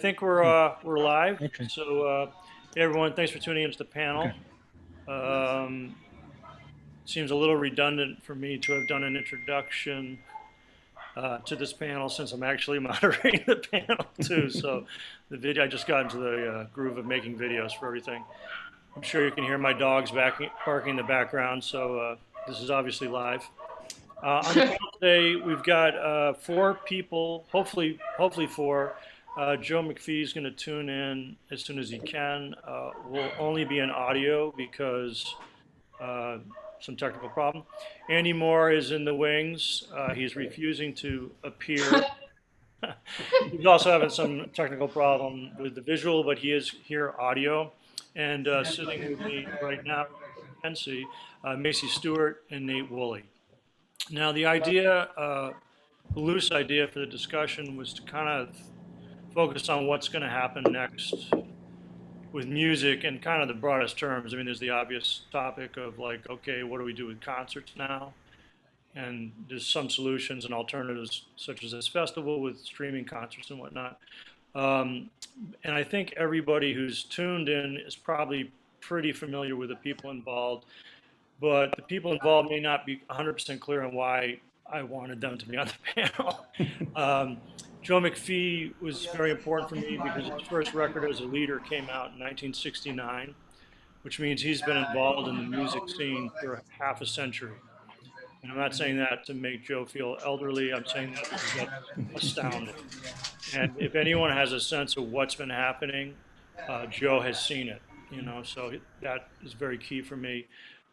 think we're live. Okay. So, hey everyone, thanks for tuning into the Okay. panel. Um, Seems a little redundant for me to have done an introduction to this panel since I'm actually moderating the panel too. So, the video I just got into the groove of making videos for everything. I'm sure you can hear my dogs barking in the background. So, this is obviously live. On the panel today, we've got four people, hopefully four. Joe McPhee is going to tune in as soon as he can. Will only be in audio because uh, some technical problem. Andy Moore is in the wings. He's refusing to appear. He's also having some technical problem with the visual, but he is here audio. And sitting with me right now, you can see Macie Stewart and Nate Wooley. Now, the loose idea for the discussion was to kind of focus on what's going to happen next with music in kind of the broadest terms. I mean, there's the obvious topic of like, okay, what do we do with concerts now? And there's some solutions and alternatives, such as this festival with streaming concerts and whatnot. Um, and I think everybody who's tuned in is probably pretty familiar with the people involved, but the people involved may not be 100% clear on why I wanted them to be on the panel. Um, Joe McPhee was very important for me because his first record as a leader came out in 1969, which means he's been involved in the music scene for half a century. And I'm not saying that to make Joe feel elderly. I'm saying that because that's astounding. And if anyone has a sense of what's been happening, Joe has seen it. So that is very key for me.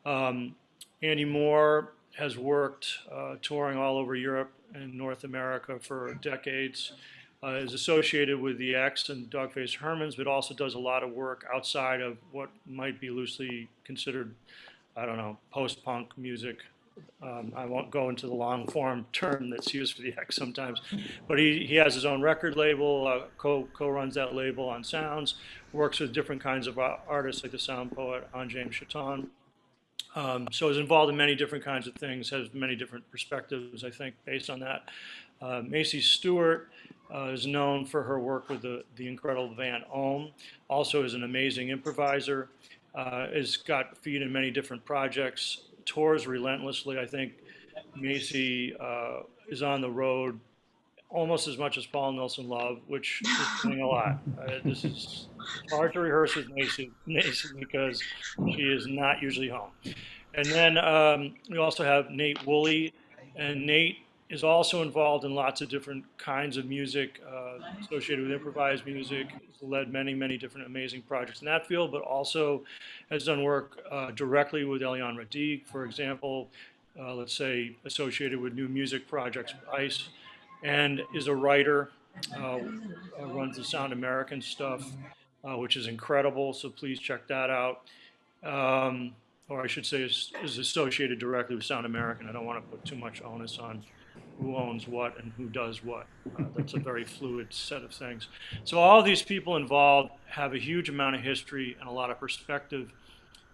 Um, Andy Moore has worked touring all over Europe and North America for decades. Is associated with the X and Dogface Hermans, but also does a lot of work outside of what might be loosely considered, I don't know, post-punk music. I won't go into the long form term that's used for the X sometimes, but he has his own record label, co-runs that label on Sounds, works with different kinds of artists like the sound poet on James Chaton. So is involved in many different kinds of things, has many different perspectives, I think, based on that. Macie Stewart is known for her work with the incredible Van Ohm, also is an amazing improviser, has got feet in many different projects, tours relentlessly. I think Macie is on the road almost as much as Paul Nelson Love, which is saying a lot. This is It's hard to rehearse with Macie because she is not usually home. And then we also have Nate Wooley, and Nate is also involved in lots of different kinds of music associated with improvised music. He's led many different amazing projects in that field, but also has done work directly with Eliane Radic, for example, let's say associated with new music projects with ICE, and is a writer, uh, runs the Sound American stuff, which is incredible. So please check that out. Um, or I should say, is associated directly with Sound American. I don't want to put too much onus on who owns what and who does what. That's a very fluid set of things. So all of these people involved have a huge amount of history and a lot of perspective.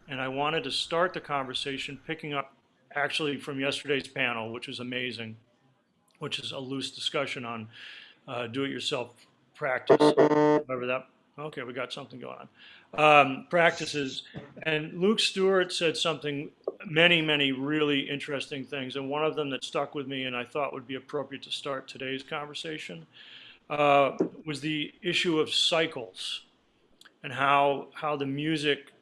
And I wanted to start the conversation picking up actually from yesterday's panel, which was amazing, which is a loose discussion on do-it-yourself practice, whatever that. Okay, we got something going on. Practices, and Luke Stewart said something, many really interesting things, and one of them that stuck with me, and I thought would be appropriate to start today's conversation, was the issue of cycles and how the music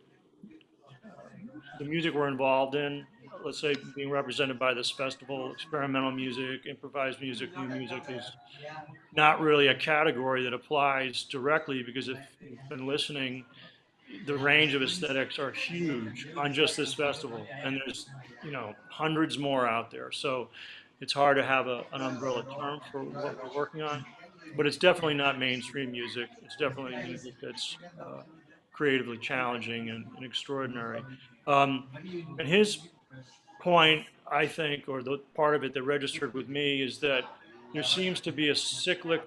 we're involved in, let's say being represented by this festival, experimental music, improvised music, new music, is not really a category that applies directly because if you've been listening, the range of aesthetics are huge on just this festival, and there's hundreds more out there. So it's hard to have an umbrella term for what we're working on, but it's definitely not mainstream music. It's definitely music that's creatively challenging and extraordinary. Um, and his point, I think, or the part of it that registered with me, is that there seems to be a cyclic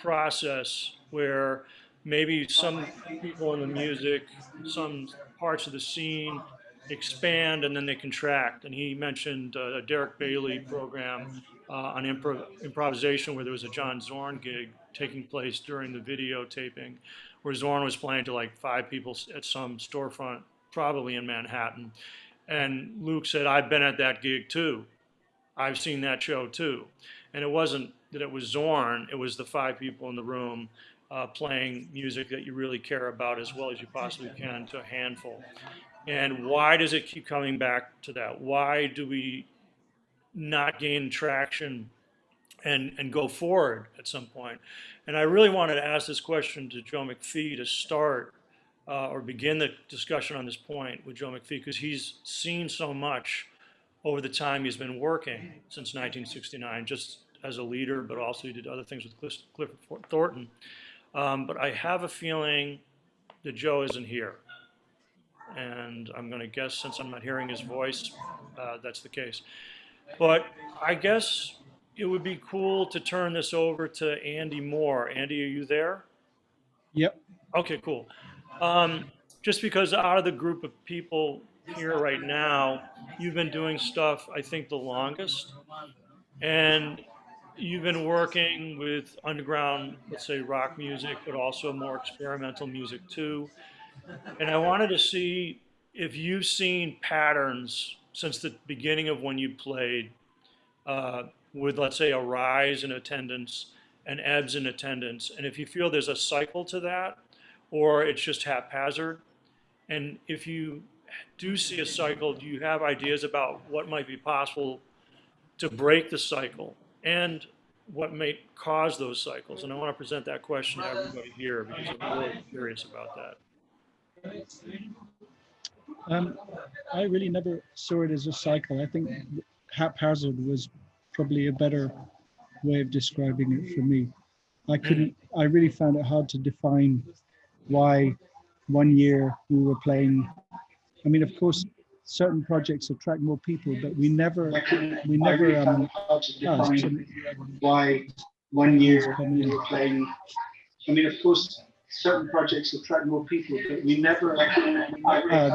process where maybe some people in the music, some parts of the scene expand and then they contract. And he mentioned a Derek Bailey program on improvisation where there was a John Zorn gig taking place during the videotaping, where Zorn was playing to like 5 people at some storefront, probably in Manhattan. And Luke said, I've been at that gig too. I've seen that show too. And it wasn't that it was Zorn, it was the 5 people in the room playing music that you really care about as well as you possibly can to a handful. And why does it keep coming back to that? Why do we not gain traction and go forward at some point? And I really wanted to ask this question to Joe McPhee to start or begin the discussion on this point with Joe McPhee, because he's seen so much over the time he's been working since 1969, just as a leader, but also he did other things with Clifford Thornton. But I have a feeling that Joe isn't here. And I'm going to guess, since I'm not hearing his voice, that's the case. But I guess it would be cool to turn this over to Andy Moore. Andy, are you there? Yep. Okay, cool. Just because out of the group of people here right now, you've been doing stuff, I think, the longest. And you've been working with underground, let's say, rock music, but also more experimental music too. And I wanted to see if you've seen patterns since the beginning of when you played with, let's say, a rise in attendance and ebbs in attendance. And if you feel there's a cycle to that, or it's just haphazard. And if you do see a cycle, do you have ideas about what might be possible to break the cycle and what may cause those cycles? And I want to present that question to everybody here because I'm really curious about that. I really never saw it as a cycle. I think haphazard was probably a better way of describing it for me. I really found it hard to define why one year we were playing. I mean, of course, certain projects attract more people, but we never why 1 year we were playing. I mean, of course, certain projects attract more people, but we never.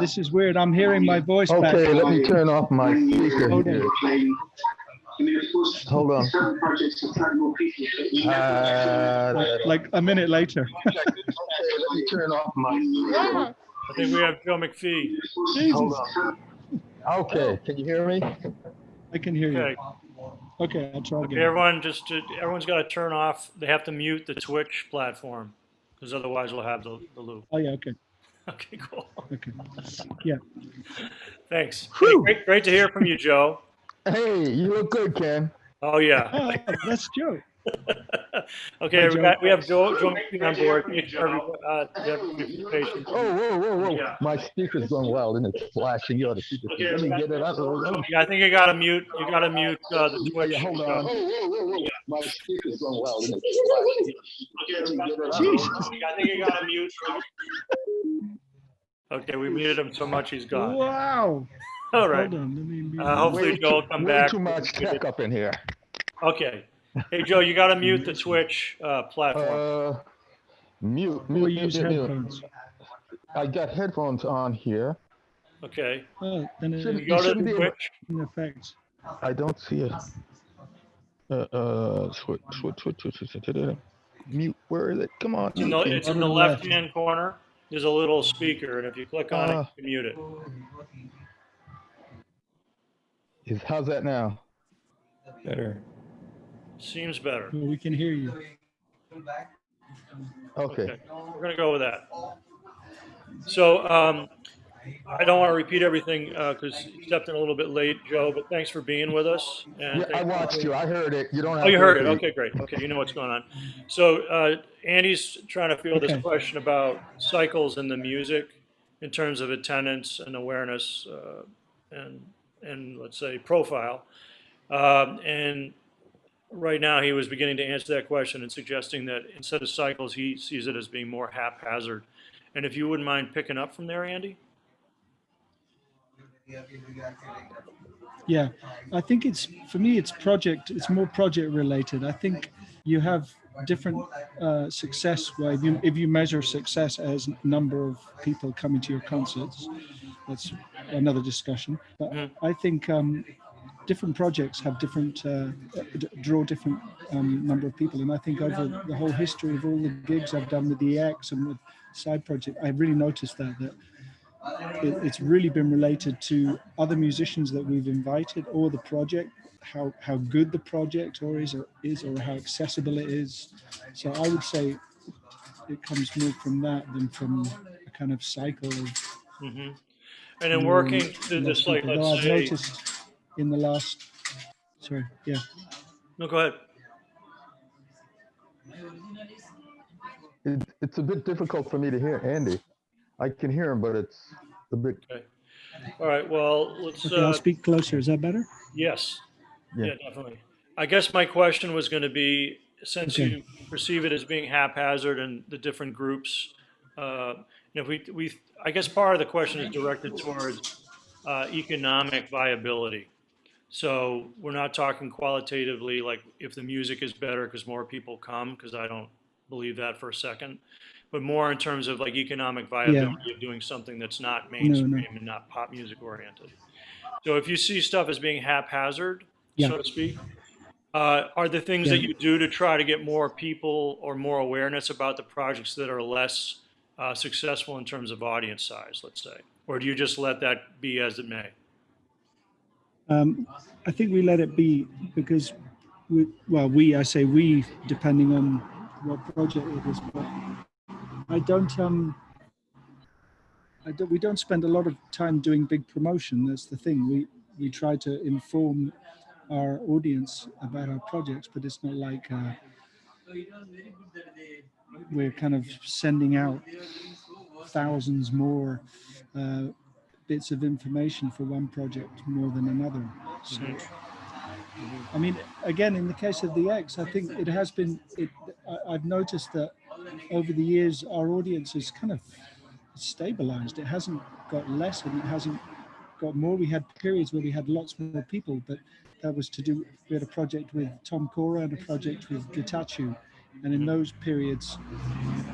This is weird. I'm hearing my voice back. Okay, let me turn off my speaker. Hold on. Hold on. Certain projects attract more people, but we never. Like a minute later. Okay, let me turn off my. I think we have Joe McPhee. Hold on. Okay, can you hear me? I can hear Okay. you. Okay, I'll try again. Okay, everyone's got to turn off. They have to mute the Twitch platform because otherwise we'll have the loop. Oh yeah, okay. Okay, cool. Okay. Yeah. Thanks. Hey, great to hear from you, Joe. Hey, you look good, Ken. Oh yeah. Oh, that's Joe. Okay, Hi, we have Joe McPhee on board. Patient. Whoa. Yeah. My speaker's going wild and it's flashing. You ought to see this. Okay, Let me get it up. Yeah, I think you got to mute. You got to mute the Twitch. Yeah, hold on. Whoa. My speaker's going wild and it's flashing. Let me get it up. Jesus. I think you got to mute. Okay, we muted him so much he's gone. Wow. All right. Hold on. Let me mute. Hopefully Joe will come Way back. too much tech up in here. Okay. Hey Joe, you got to mute the Twitch platform. Mute. Or use headphones. I got headphones on here. Okay. Oh, then it You go to shouldn't be able- Twitch. in effect. I don't see it. Switch. Mute. Where is it? Come on. It's in the left-hand corner. There's a little speaker, and if you click on it, you can mute it. How's that now? Better. Seems better. Well, we can hear you. Okay. We're gonna go with that. So I don't want to repeat everything because you stepped in a little bit late, Joe. But thanks for being with us. And Yeah, I watched you. I heard it. You don't have Oh, you to heard it. repeat. Okay, great. Okay, you know what's going on. So Andy's trying to field this Okay. question about cycles in the music in terms of attendance and awareness and let's say profile. And right now he was beginning to answer that question and suggesting that instead of cycles, he sees it as being more haphazard. And if you wouldn't mind picking up from there, Andy? Yeah, I think for me, it's more project related. I think you have different success. Well, if you measure success as number of people coming to your concerts, that's another discussion. But I think different projects have different draw different number of people, and I think over the whole history of all the gigs I've done with the EX and with side project, I've really noticed that it's really been related to other musicians that we've invited, or the project, how good the project or how accessible it is. So I would say it comes more from that than from a kind of cycle of Hmm. And in more and working through less this, like, people. let's Though I've say, noticed in the last, sorry, yeah, no, go ahead. It's a bit difficult for me to hear Andy. I can hear him, but it's a bit, Okay. All right. Well, let's, okay, I'll speak closer. Is that better? yes. yeah. Yeah, definitely. I guess my question was going to be, since Okay. you perceive it as being haphazard and the different groups, if I guess part of the question is directed towards economic viability. So we're not talking qualitatively, like if the music is better because more people come, because I don't believe that for a second, but more in terms of like economic Yeah, viability of doing something that's not no, mainstream and not pop music oriented. So if you see stuff as being haphazard, yeah, so to speak, are the things yeah. that you do to try to get more people or more awareness about the projects that are less successful in terms of audience size, let's say? Or do you just let that be as it may? I think we let it be because I say we, depending on what project it is, but I don't, we don't spend a lot of time doing big promotion. That's the thing. We try to inform our audience about our projects, but it's not like we're kind of sending out thousands more bits of information for one project more than another. So, I mean, again, in the case of the X, I think it has been. I've noticed that over the years, our audience is kind of stabilized. It hasn't got less and it hasn't got more. We had periods where we had lots more people, but that was to do. We had a project with Tom Cora and a project with Gitachu, and in those periods,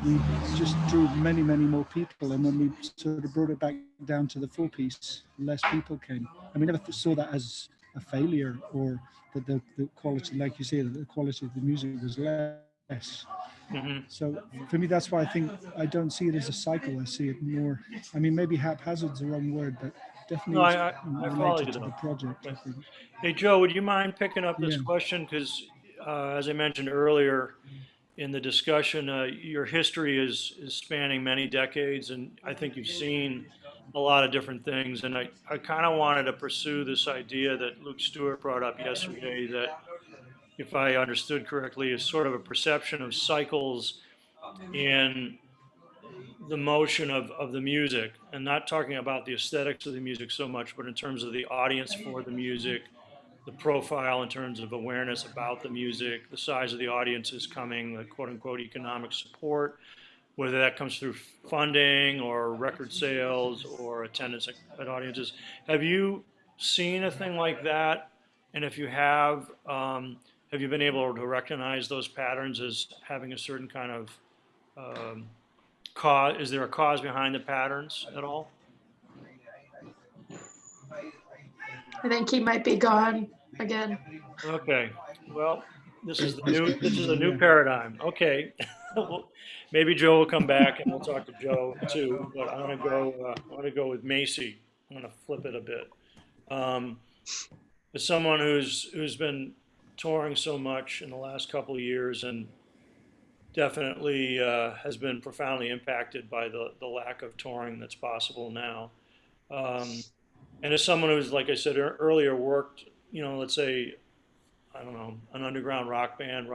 we just drew many, many more people. And when we sort of brought it back down to the four piece, less people came. And we never saw that as a failure or that the quality, like you say, that the quality of the music was less. Mm-hmm. So for me, that's why I think I don't see it as a cycle. I see it more. I mean, maybe haphazard's the wrong word, but No, definitely it's I follow you related to the though. project. I Okay. think. Hey, Joe, would you mind picking up this Yeah. question? Because as I mentioned earlier in the discussion, your history is spanning many decades, and I think you've seen a lot of different things. And I kind of wanted to pursue this idea that Luke Stewart brought up yesterday that, if I understood correctly, is sort of a perception of cycles in the motion of the music, and not talking about the aesthetics of the music so much, but in terms of the audience for the music, the profile in terms of awareness about the music, the size of the audiences coming, the quote unquote economic support, whether that comes through funding or record sales or attendance at audiences. Have you seen a thing like that? And if you have you been able to recognize those patterns as having a certain kind of um, cause? Is there a cause behind the patterns at all? I think he might be gone again. Okay, well, this is a new Yeah. paradigm. Okay, well, maybe Joe will come back and we'll talk to Joe too. But I want to go. I want to go with Macie. I'm going to flip it a bit. Um, as someone who's been touring so much in the last couple of years and definitely has been profoundly impacted by the lack of touring that's possible now. Um, and as someone who's, like I said earlier, worked, let's say, I don't know, an underground rock band,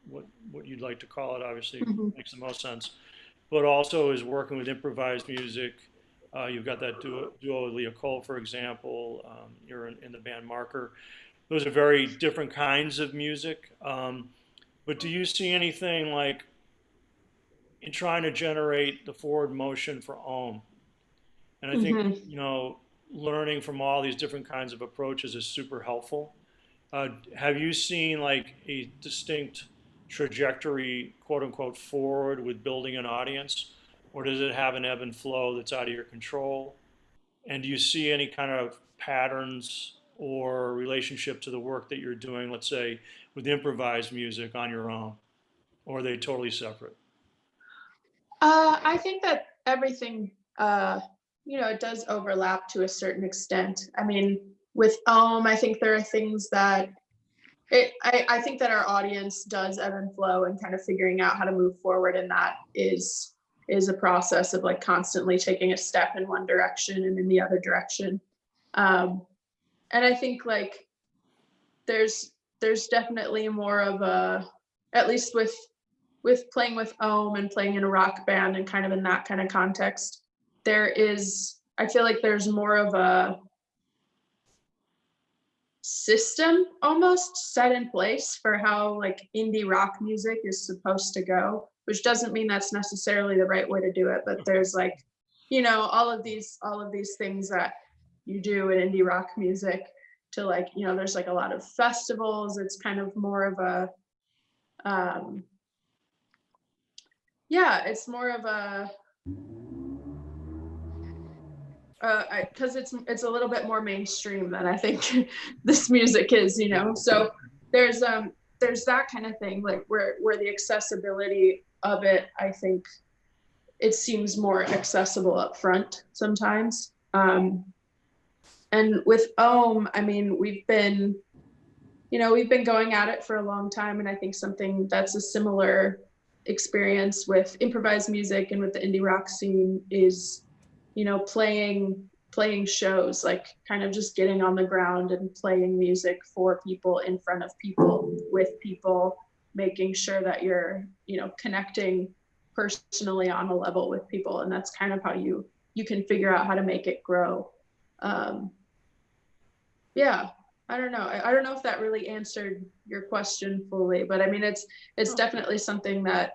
what you'd like to call it, obviously Mhm. makes the most sense, but also is working with improvised music. You've got that duo with Leah Cole, for example. You're in the band Marker. Those are very different kinds of music. But do you see anything like in trying to generate the forward motion for Ohm? And I think, Mhm. learning from all these different kinds of approaches is super helpful. Have you seen like a distinct trajectory, quote unquote, forward with building an audience? Or does it have an ebb and flow that's out of your control? And do you see any kind of patterns or relationship to the work that you're doing, let's say with improvised music on your own, or are they totally separate? I think that everything, it does overlap to a certain extent. I mean, with I think there are things that I think that our audience does ebb and flow, and kind of figuring out how to move forward in that is a process of like constantly taking a step in one direction and in the other direction. And I think like there's definitely more of a, at least with playing with and playing in a rock band and kind of in that kind of context, I feel like there's more of a system almost set in place for how like indie rock music is supposed to go, which doesn't mean that's necessarily the right way to do it, but there's like, all of these things that you do in indie rock music to like, there's like a lot of festivals. It's kind of more of a it's more of a because it's a little bit more mainstream than I think this music is, So there's that kind of thing, like where the accessibility of it, I think it seems more accessible up front sometimes. And with I mean, we've been going at it for a long time, and I think something that's a similar experience with improvised music and with the indie rock scene is playing shows, like kind of just getting on the ground and playing music for people, in front of people, with people, making sure that you're connecting personally on a level with people, and that's kind of how you can figure out how to make it grow. I don't know. I don't know if that really answered your question fully, but I mean, it's definitely something that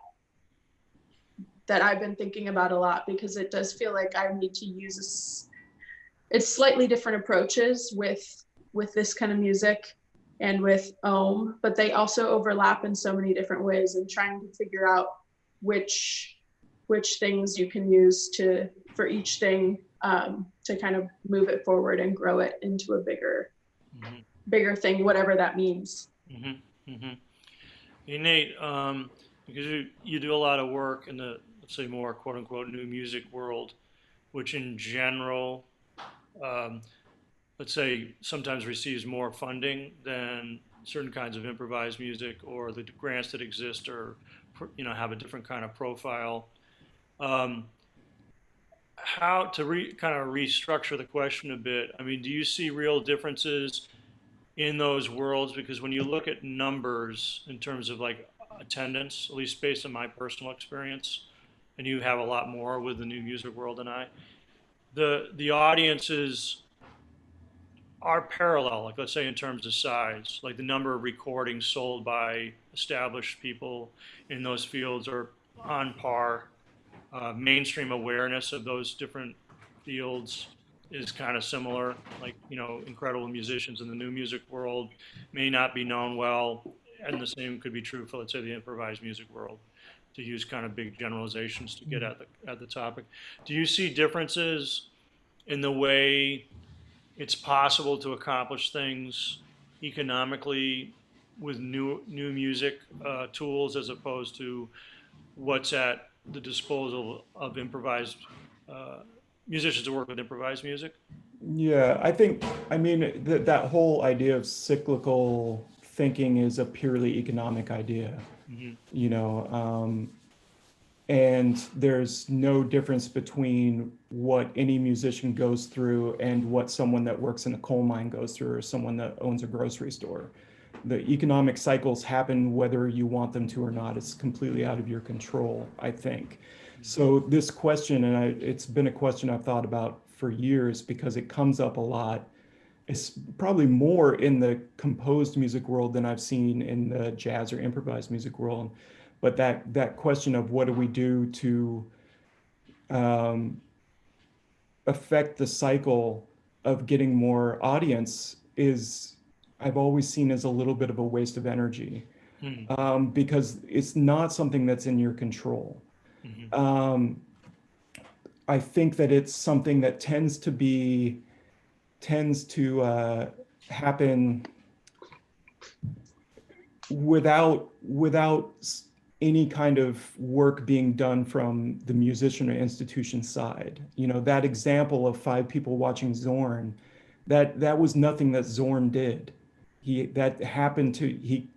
I've been thinking about a lot, because it does feel like I need to use it's slightly different approaches with this kind of music and with but they also overlap in so many different ways, and trying to figure out which things you can use for each thing, to kind of move it forward and grow it into a bigger thing, whatever that means. Hey, Nate, because you do a lot of work in the, let's say, more quote unquote new music world, which in general, let's say, sometimes receives more funding than certain kinds of improvised music, or the grants that exist, or have a different kind of profile. How to kind of restructure the question a bit? I mean, do you see real differences in those worlds? Because when you look at numbers in terms of like attendance, at least based on my personal experience, and you have a lot more with the new music world than I, the audiences are parallel, like let's say in terms of size, like the number of recordings sold by established people in those fields are on par. Mainstream awareness of those different fields is kind of similar. Like, incredible musicians in the new music world may not be known well, and the same could be true for, let's say, the improvised music world, to use kind of big generalizations to get at the topic. Do you see differences in the way it's possible to accomplish things economically with new music tools, as opposed to what's at the disposal of improvised musicians to work with improvised music? Yeah, I mean, that whole idea of cyclical thinking is a purely economic idea, you know, and there's no difference between what any musician goes through and what someone that works in a coal mine goes through, or someone that owns a grocery store. The economic cycles happen whether you want them to or not. It's completely out of your control, I think. So this question, and it's been a question I've thought about for years, because it comes up a lot. It's probably more in the composed music world than I've seen in the jazz or improvised music world. But that question of what do we do to affect the cycle of getting more audience is, I've always seen as a little bit of a waste of energy, because it's not something that's in your control. I think that it's something that tends to happen without any kind of work being done from the musician or institution side. You know, that example of 5 people watching Zorn, that was nothing that Zorn did. He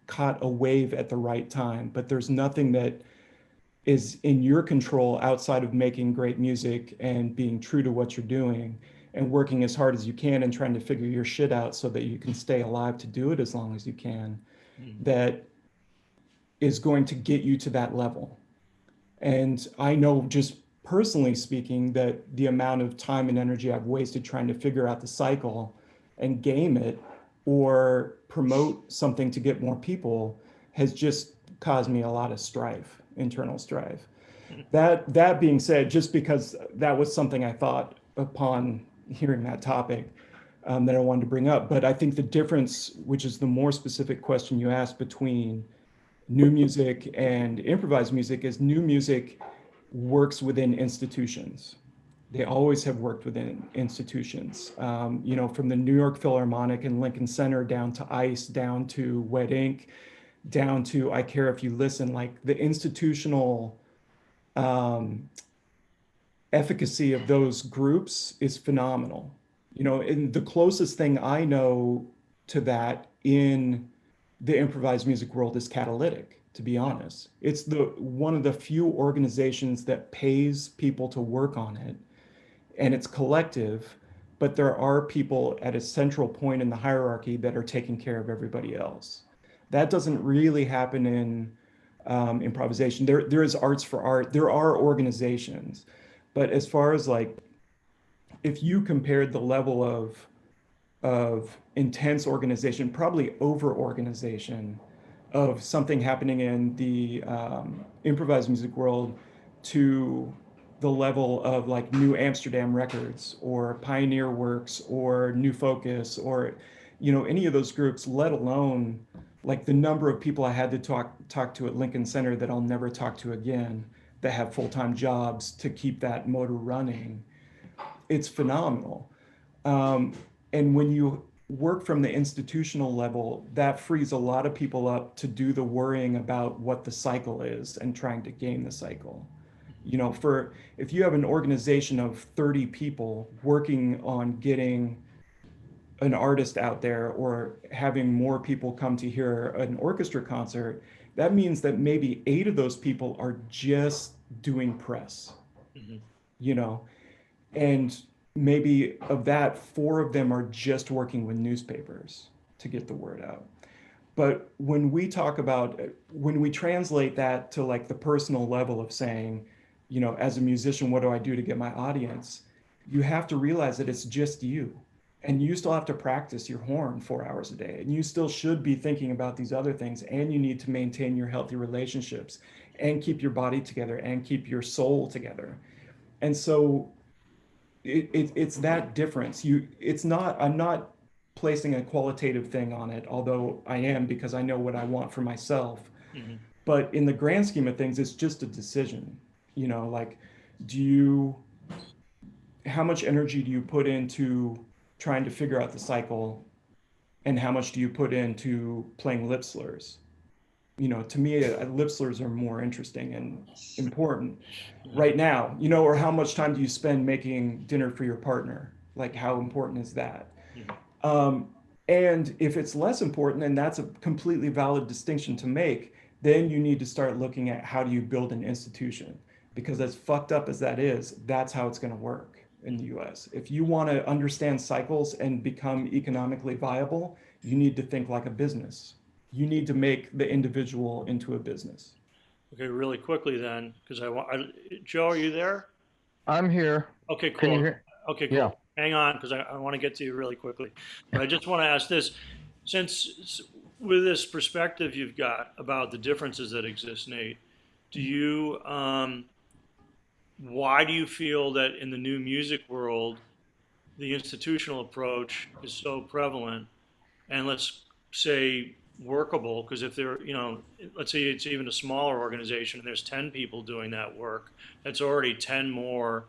caught a wave at the right time, but there's nothing that is in your control outside of making great music and being true to what you're doing and working as hard as you can and trying to figure your shit out so that you can stay alive to do it as long as you can, that is going to get you to that level. And I know, just personally speaking, that the amount of time and energy I've wasted trying to figure out the cycle and game it or promote something to get more people has just caused me a lot of strife, internal strife. That being said, just because that was something I thought upon hearing that topic, that I wanted to bring up. But I think the difference, which is the more specific question you asked, between new music and improvised music, is new music works within institutions. They always have worked within institutions. You know, from the New York Philharmonic and Lincoln Center down to ICE, down to Wet Ink, down to I Care If You Listen. Like, the institutional efficacy of those groups is phenomenal. You know, and the closest thing I know to that in the improvised music world is Catalytic, to be honest. It's one of the few organizations that pays people to work on it, and it's collective, but there are people at a central point in the hierarchy that are taking care of everybody else. That doesn't really happen in improvisation. There is arts for art. There are organizations, but as far as, like, if you compared the level of intense organization, probably over organization, of something happening in the improvised music world to the level of like New Amsterdam Records or Pioneer Works or New Focus, or, you know, any of those groups, let alone like the number of people I had to talk to at Lincoln Center that I'll never talk to again, that have full-time jobs to keep that motor running. It's phenomenal. And when you work from the institutional level, that frees a lot of people up to do the worrying about what the cycle is and trying to game the cycle. You know, if you have an organization of 30 people working on getting an artist out there or having more people come to hear an orchestra concert, that means that maybe 8 of those people are just doing press, you know, and maybe of that, 4 of them are just working with newspapers to get the word out. But when we translate that to like the personal level of saying, you know, as a musician, what do I do to get my audience? You have to realize that it's just you. And you still have to practice your horn 4 hours a day. And you still should be thinking about these other things. And you need to maintain your healthy relationships and keep your body together and keep your soul together. And so it's that difference. I'm not placing a qualitative thing on it, although I am, because I know what I want for myself. But in the grand scheme of things, it's just a decision. You know, like, how much energy do you put into trying to figure out the cycle, and how much do you put into playing lip slurs? You know, to me, lip slurs are more interesting and important right now, you know, or how much time do you spend making dinner for your partner? Like, how important is that? And if it's less important, and that's a completely valid distinction to make, then you need to start looking at how do you build an institution? Because as fucked up as that is, that's how it's going to work in the US. If you want to understand cycles and become economically viable, you need to think like a business. You need to make the individual into a business. Okay, really quickly then, because Joe, are you there? I'm here. Okay, Can you cool. hear? Okay, cool. Yeah. Hang on, because I want to get to you really quickly. But I just want to ask this, since with this perspective you've got about the differences that exist, Nate, why do you feel that in the new music world, the institutional approach is so prevalent and, let's say, workable? Because if there, let's say it's even a smaller organization and there's 10 people doing that work, that's already 10 more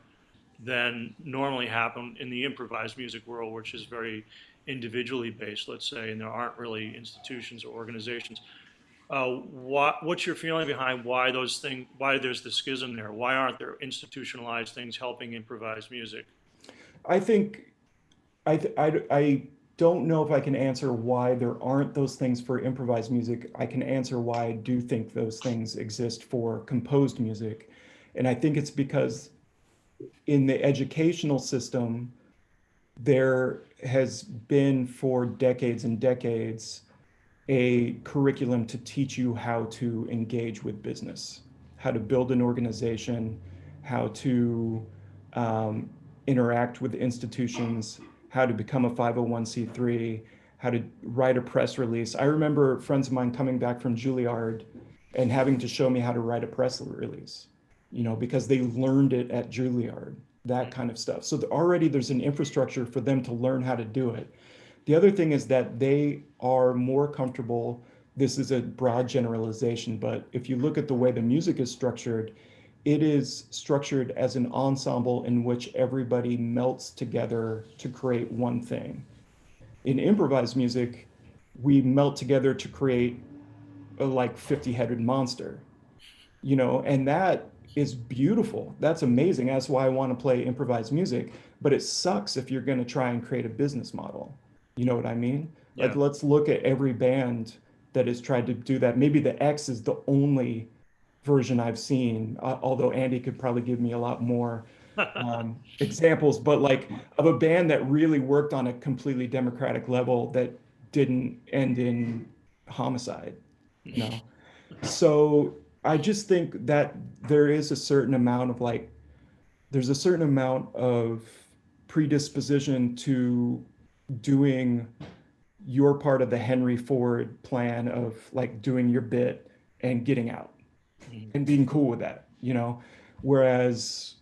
than normally happen in the improvised music world, which is very individually based, let's say, and there aren't really institutions or organizations. What's your feeling behind why why there's the schism there? Why aren't there institutionalized things helping improvised music? I think I don't know if I can answer why there aren't those things for improvised music. I can answer why I do think those things exist for composed music. And I think it's because in the educational system, there has been for decades and decades a curriculum to teach you how to engage with business, how to build an organization, how to um, interact with institutions, how to become a 501c3, how to write a press release. I remember friends of mine coming back from Juilliard and having to show me how to write a press release, because they learned it at Juilliard, that kind of stuff. So already there's an infrastructure for them to learn how to do it. The other thing is that they are more comfortable. This is a broad generalization, but if you look at the way the music is structured, it is structured as an ensemble in which everybody melts together to create one thing. In improvised music, we melt together to create a like 50-headed monster, and that is beautiful. That's amazing. That's why I want to play improvised music, but it sucks if you're going to try and create a business model. You know what I mean? Like, Yeah. let's look at every band that has tried to do that. Maybe the X is the only version I've seen, although Andy could probably give me a lot more examples, but like of a band that really worked on a completely democratic level that didn't end in homicide, you know? So I just think that there is a certain amount of like, there's a certain amount of predisposition to doing your part of the Henry Ford plan of like doing your bit and getting out and being cool with that. Whereas,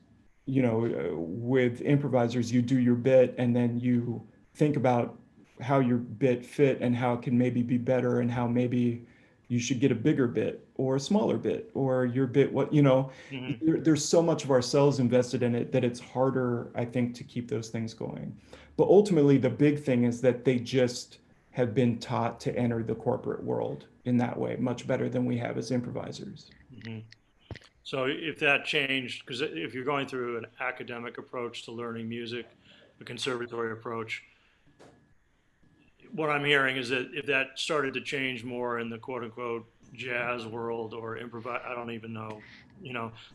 with improvisers, you do your bit and then you think about how your bit fit and how it can maybe be better and how maybe you should get a bigger bit or a smaller bit or your bit, Mhm. there's so much of ourselves invested in it that it's harder, I think, to keep those things going. But ultimately, the big thing is that they just have been taught to enter the corporate world in that way, much better than we have as improvisers. Mhm. So if that changed, because if you're going through an academic approach to learning music, a conservatory approach, what I'm hearing is that if that started to change more in the quote unquote jazz world or improvise, I don't even know,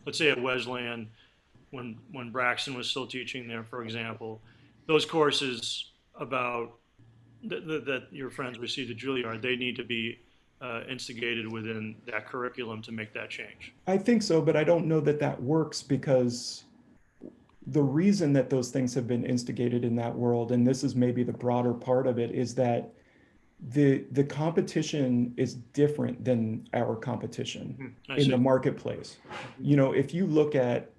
let's say at Wesleyan, when Braxton was still teaching there, for example, those courses about that your friends received at Juilliard, they need to be instigated within that curriculum to make that change. I think so, but I don't know that that works because the reason that those things have been instigated in that world, and this is maybe the broader part of it, is that the competition is different than our competition I in the see. marketplace. If you look at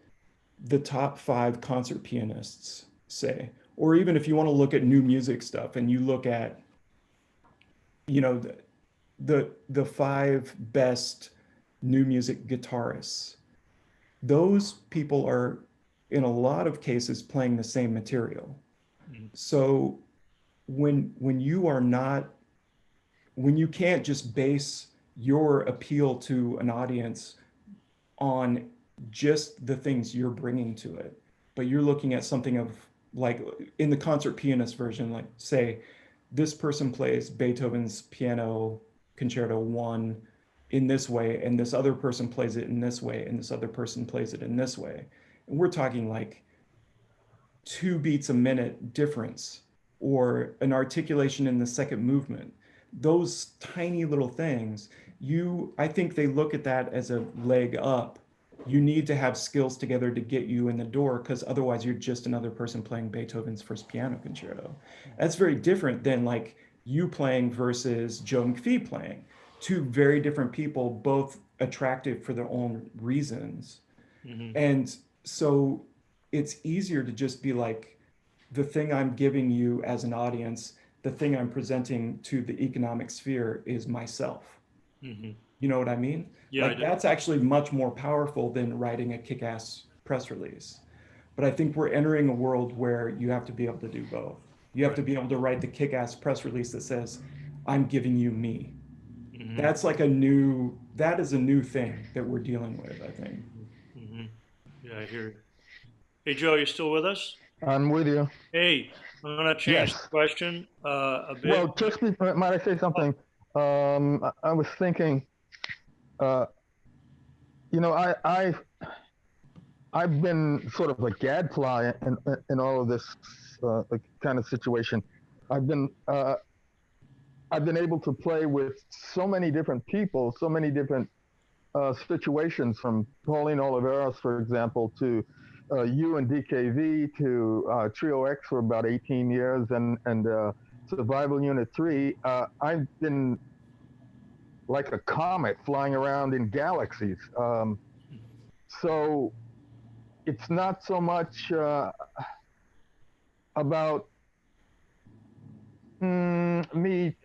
the top 5 concert pianists, say, or even if you want to look at new music stuff and you look at, you know, the the 5 best new music guitarists, those people are in a lot of cases playing the same material. Mhm. So when you are not, when you can't just base your appeal to an audience on just the things you're bringing to it, but you're looking at something of like in the concert pianist version, like say this person plays Beethoven's Piano Concerto 1 in this way, and this other person plays it in this way, and this other person plays it in this way. And we're talking like 2 beats a minute difference or an articulation in the second movement. Those tiny little things, I think they look at that as a leg up. You need to have skills together to get you in the door because otherwise you're just another person playing Beethoven's First Piano Concerto. That's very different than like you playing versus Joe McPhee playing. 2 very different people, both attractive for their own reasons. Mhm. And so it's easier to just be like, the thing I'm giving you as an audience, the thing I'm presenting to the economic sphere is myself. Mhm. You know what I mean? Yeah, I Like do. that's actually much more powerful than writing a kick-ass press release. But I think we're entering a world where you have to be able to do both. You have to be able to write the kick-ass press release that says, I'm giving you me. Mhm. That is a new thing that we're dealing with, I think. Mhm. Yeah, I hear you. Hey, Joe, you still with us? I'm with you. Hey, I'm gonna change the Yes. question a bit. Well, might I say something? I was thinking, uh, you know, I've been sort of a gadfly in all of this kind of situation. I've been uh, I've been able to play with so many different people, so many different situations, from Pauline Oliveros, for example, to you and DKV, to Trio X for about 18 years, and Survival Unit 3. I've been like a comet flying around in galaxies. So it's not so much about me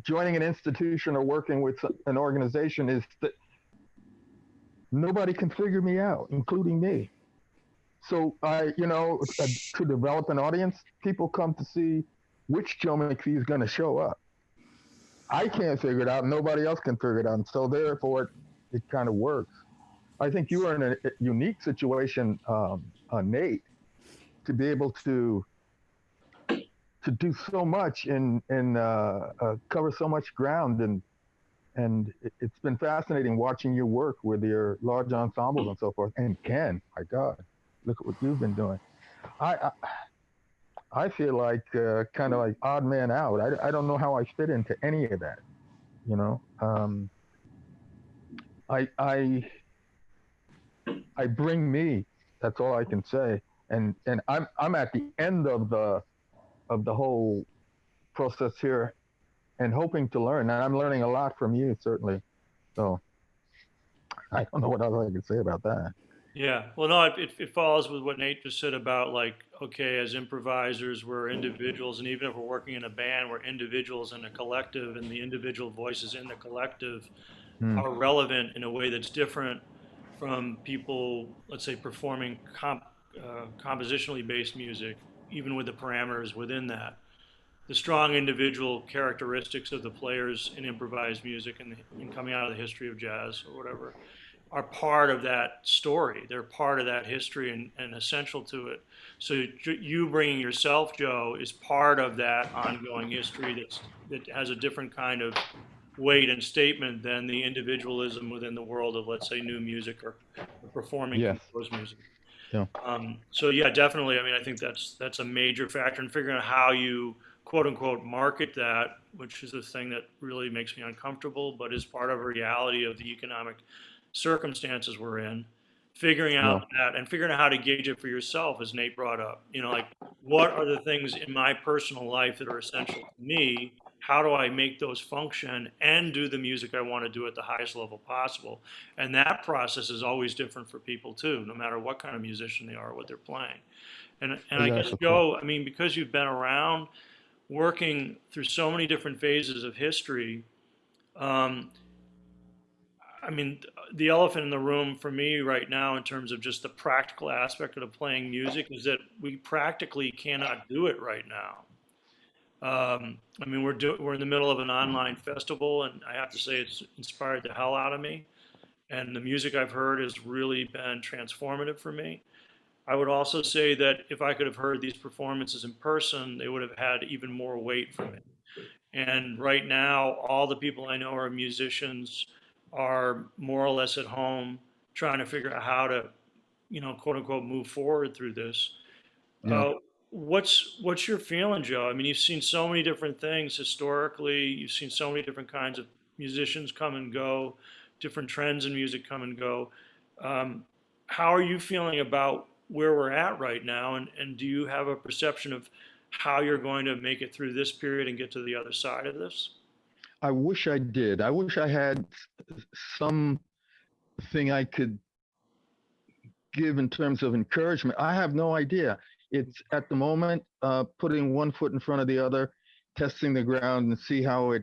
joining an institution or working with an organization. Is that nobody can figure me out, including me. So to develop an audience, people come to see which Joe McPhee is going to show up. I can't figure it out. Nobody else can figure it out. And so therefore, it kind of works. I think you are in a unique situation, Nate, to be able to do so much and cover so much ground, and it's been fascinating watching you work with your large ensembles and so forth. And Ken, my God, look at what you've been doing. I I feel like kind of like odd man out. I don't know how I fit into any of that. You know, I I I bring me. That's all I can say. And I'm at the end of the whole process here, and hoping to learn. And I'm learning a lot from you, certainly. So I don't know what else I can say about that. Yeah, well, no, it follows with what Nate just said about like, okay, as improvisers, we're individuals, and even if we're working in a band, we're individuals in a collective, and the individual voices in the collective Hmm. are relevant in a way that's different from people, let's say, performing compositionally based music, even with the parameters within that. The strong individual characteristics of the players in improvised music and coming out of the history of jazz or whatever are part of that story. They're part of that history and essential to it. So you bringing yourself, Joe, is part of that ongoing history that has a different kind of weight and statement than the individualism within the world of, let's say, new music or performing Yes. composed music. Yeah. So yeah, definitely. I mean, I think that's a major factor in figuring out how you quote unquote market that, which is the thing that really makes me uncomfortable, but is part of a reality of the economic circumstances we're in. Figuring Yeah. out that and figuring out how to gauge it for yourself, as Nate brought up. You know, like what are the things in my personal life that are essential to me? How do I make those function and do the music I want to do at the highest level possible? And that process is always different for people too, no matter what kind of musician they are, what they're playing. And I Yes, guess of course. Joe, I mean, because you've been around working through so many different phases of history, um, I mean, the elephant in the room for me right now, in terms of just the practical aspect of playing music, is that we practically cannot do it right now. I mean, we're in the middle of an online festival, and I have to say it's inspired the hell out of me. And the music I've heard has really been transformative for me. I would also say that if I could have heard these performances in person, they would have had even more weight for me. And right now, all the people I know are musicians, are more or less at home trying to figure out how to, quote unquote, move forward through this. Yeah. Uh, what's your feeling, Joe? I mean, you've seen so many different things historically. You've seen so many different kinds of musicians come and go, different trends in music come and go. Um, how are you feeling about where we're at right now? And do you have a perception of how you're going to make it through this period and get to the other side of this? I wish I did. I wish I had something I could give in terms of encouragement. I have no idea. It's at the moment putting one foot in front of the other, testing the ground and see how it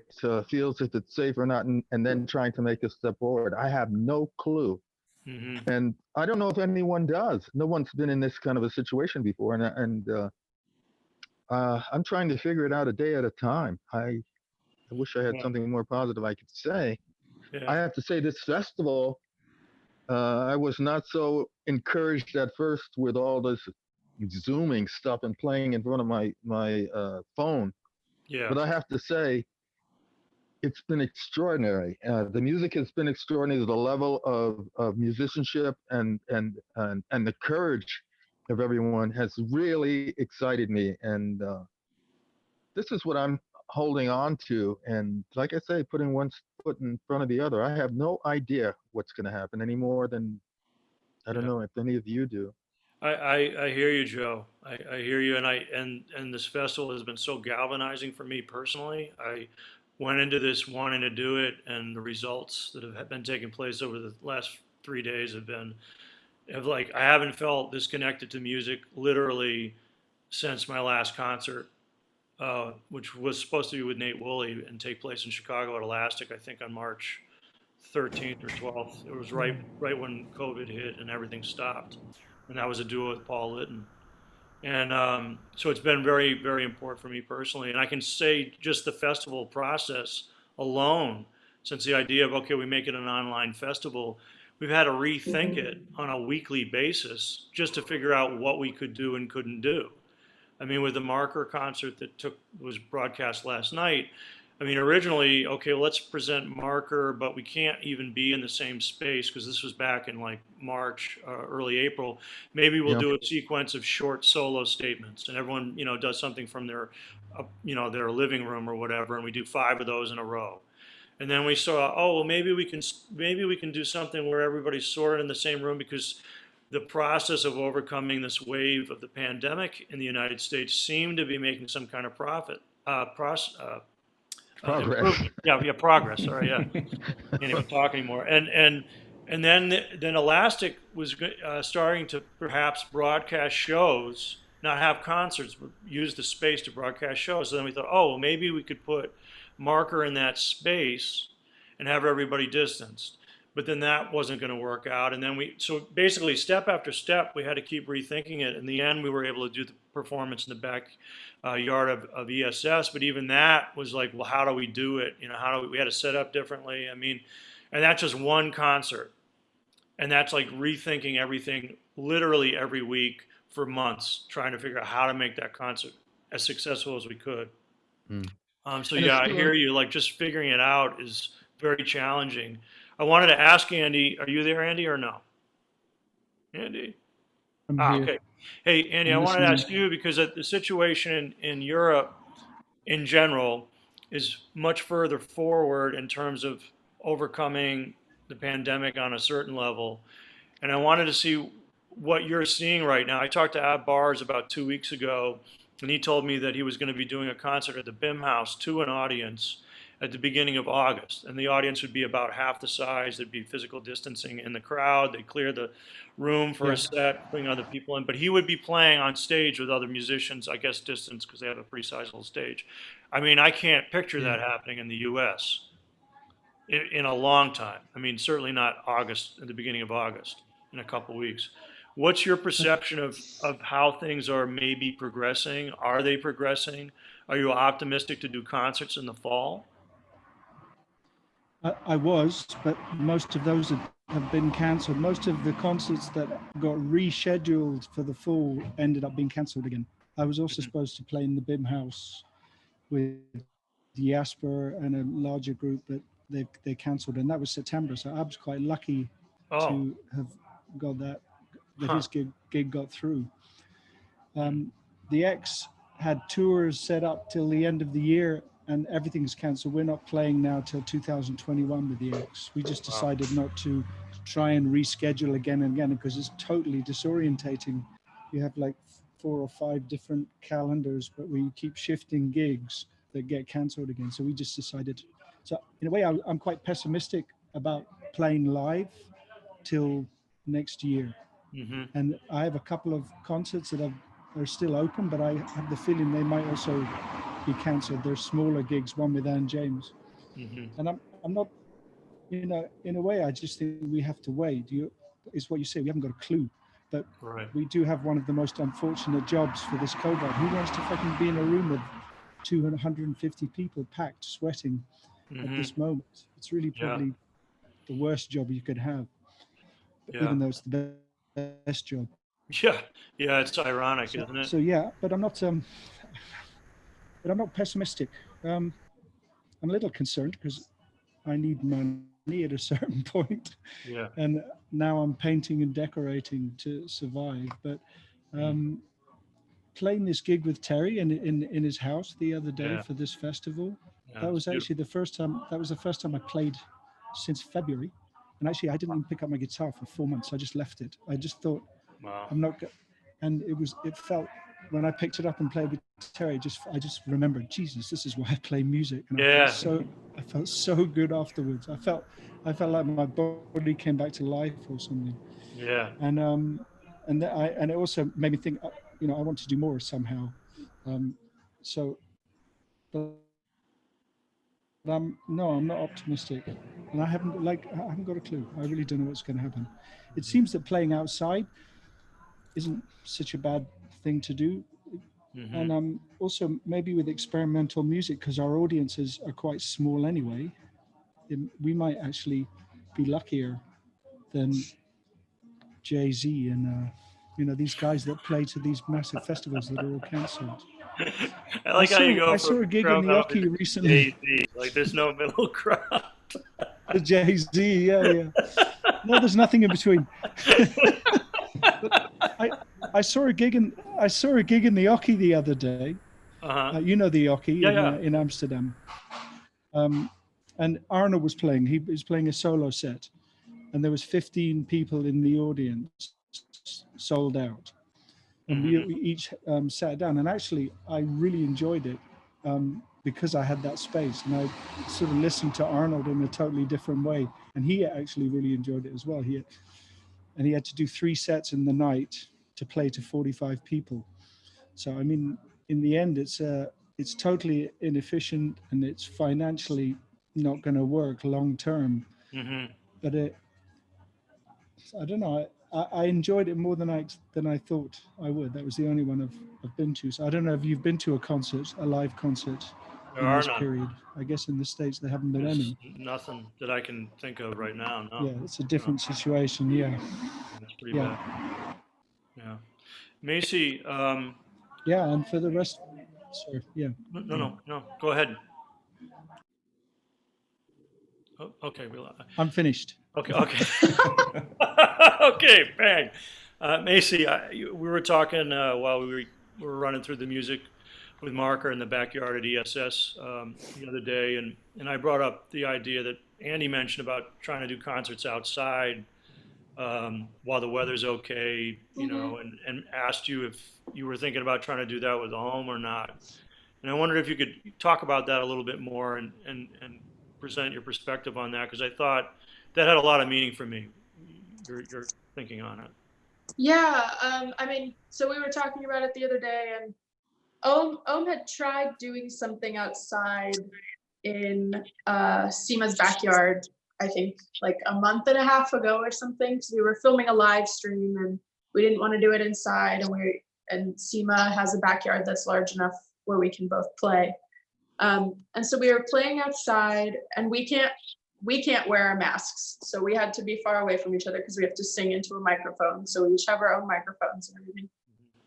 feels, if it's safe or not, and then trying to make a step forward. I have no clue. Hmm. And I don't know if anyone does. No one's been in this kind of a situation before. And I'm trying to figure it out a day at a time. I wish I had Yeah. something more positive I could say. I Yeah. have to say this festival, I was not so encouraged at first with all this zooming stuff and playing in front of my phone. Yeah. But I have to say, it's been extraordinary. The music has been extraordinary. The level of musicianship and the courage of everyone has really excited me. And this is what I'm holding on to. And like I say, putting one foot in front of the other. I have no idea what's going to happen any more than I don't Yeah. know if any of you do. I hear you, Joe. I hear you, and this festival has been so galvanizing for me personally. I went into this wanting to do it, and the results that have been taking place over the last 3 days have like I haven't felt this connected to music literally since my last concert, which was supposed to be with Nate Wooley and take place in Chicago at Elastic, I think on March 13th or 12th. It was right when COVID hit and everything stopped, and that was a duo with Paul Litton. And so it's been very, very important for me personally. And I can say just the festival process alone, since the idea of, okay, we make it an online festival, we've had to rethink it on a weekly basis just to figure out what we could do and couldn't do. I mean, with the Marker concert that was broadcast last night, I mean, originally, okay, let's present Marker, but we can't even be in the same space because this was back in like March, early April. Maybe we'll Yeah. do a sequence of short solo statements, and everyone, does something from their living room or whatever, and we do 5 of those in a row. And then we saw, oh, well, maybe we can do something where everybody's sort of in the same room because the process of overcoming this wave of the pandemic in the United States seemed to be making some kind of Progress. improvement. Yeah, yeah, progress. Sorry, yeah, can't even talk anymore. And then Elastic was starting to perhaps broadcast shows, not have concerts, but use the space to broadcast shows. So then we thought, oh, well, maybe we could put Marker in that space and have everybody distanced. But then that wasn't going to work out. And then so basically, step after step, we had to keep rethinking it. In the end, we were able to do the performance in the back yard of ESS. But even that was like, well, how do we do it? We had to set up differently. I mean, and that's just one concert. And that's like rethinking everything literally every week for months, trying to figure out how to make that concert as successful as we could. Mm. So And yeah, it's I hear still, you. Like just figuring it out is very challenging. I wanted to ask Andy, are you there, Andy, or no? Andy? I'm Ah, here. okay. Hey, Andy, I I'm wanted to listening. ask you because the situation in Europe in general is much further forward in terms of overcoming the pandemic on a certain level. And I wanted to see what you're seeing right now. I talked to Ab Bars about 2 weeks ago, and he told me that he was going to be doing a concert at the BIM House to an audience at the beginning of August. And the audience would be about half the size. There'd be physical distancing in the crowd. They'd clear the room for a Yeah. set, bring other people in. But he would be playing on stage with other musicians, I guess distance because they have a pretty sizable stage. I mean, I can't picture Yeah. that happening in the US in a long time. I mean, certainly not August, at the beginning of August, in a couple weeks. What's your perception of how things are maybe progressing? Are they progressing? Are you optimistic to do concerts in the fall? I was, but most of those have been cancelled. Most of the concerts that got rescheduled for the fall ended up being cancelled again. I was also Mhm. supposed to play in the BIM house with Jasper and a larger group, but they cancelled, and that was September. So I was quite lucky Oh, to have got that huh. his gig got through. Hmm. The X had tours set up till the end of the year, and everything's cancelled. We're not playing now till 2021 with the X. We just Wow. decided not to try and reschedule again and again because it's totally disorientating. You have like 4 or 5 different calendars, but we keep shifting gigs that get cancelled again. So we just decided. So in a way, I'm quite pessimistic about playing live till next year. Hmm. And I have a couple of concerts that are still open, but I have the feeling they might also be cancelled. They're smaller gigs, one with Anne James. Hmm. And I'm not, in a way, I just think we have to wait. It's what you say, we haven't got a clue. But Right. we do have one of the most unfortunate jobs for this COVID. Who wants to fucking be in a room with 250 people packed, sweating at Hmm. this moment? It's really Yeah. probably the worst job you could have, Yeah. even though it's the best job. Yeah. Yeah. It's ironic, So, isn't it? so yeah, but I'm not pessimistic. Um, I'm a little concerned because I need money at a certain point, Yeah. and now I'm painting and decorating to survive. But Mm. um, playing this gig with Terry in his house the other day Yeah. for this festival, Yeah. that It's was actually beautiful. the first time. That was the first time I played since February, and actually I didn't even pick up my guitar for 4 months. I just left it. I just thought Wow. I'm not, and it felt when I picked it up and played with Terry, I just remembered, Jesus, this is why I play music, and Yeah. I felt so good afterwards. I felt like my body came back to life or something, Yeah. and and it also made me think, I want to do more somehow, um, so, but I'm not optimistic, and I haven't got a clue. I really don't know what's going to happen. It seems that playing outside isn't such a bad thing to do. Hmm. And also maybe with experimental music, because our audiences are quite small anyway, we might actually be luckier than Jay-Z and these guys that play to these massive festivals that are all cancelled. I like how you go I saw from a gig in crowd the out to Oki recently. Jay-Z. Like there's no middle ground. The Jay-Z, yeah. No, there's nothing in between. But I saw a gig in the Oki the other day. Uh-huh. You know the Oki Yeah, yeah. in Amsterdam. And Arnold was playing. He was playing a solo set, and there was 15 people in the audience, sold out. And Hmm. we each sat down. And actually, I really enjoyed it because I had that space, and I sort of listened to Arnold in a totally different way. And he actually really enjoyed it as well. He had to do 3 sets in the night to play to 45 people. So I mean, in the end, it's totally inefficient and it's financially not going to work long term. Hmm. But I don't know. I enjoyed it more than I thought I would. That was the only one I've been to. So I don't know if you've been to a live concert There in are this none. period. I guess in the States there haven't been There's any. nothing that I can think of right now. No. Yeah, it's a No. different situation. Yeah, Yeah, it's pretty yeah, bad. Yeah. Macy, yeah. And for the rest, sorry, yeah, no, no, yeah. no, no. Go ahead. Oh, okay. I'm finished. Okay. Okay. Okay. Bang. Macy, we were talking while we were running through the music with Marker in the backyard at ESS the other day, and I brought up the idea that Andy mentioned about trying to do concerts outside while the weather's okay, Mhm. and asked you if you were thinking about trying to do that with a home or not. And I wondered if you could talk about that a little bit more and present your perspective on that, because I thought that had a lot of meaning for me. Your thinking on it. Yeah, I mean, so we were talking about it the other day, and Ohm had tried doing something outside in Seema's backyard, I think like a month and a half ago or something. So we were filming a live stream and we didn't want to do it inside, and Seema has a backyard that's large enough where we can both play. And so we were playing outside, and we can't wear our masks, so we had to be far away from each other because we have to sing into a microphone. So we each have our own microphones and everything.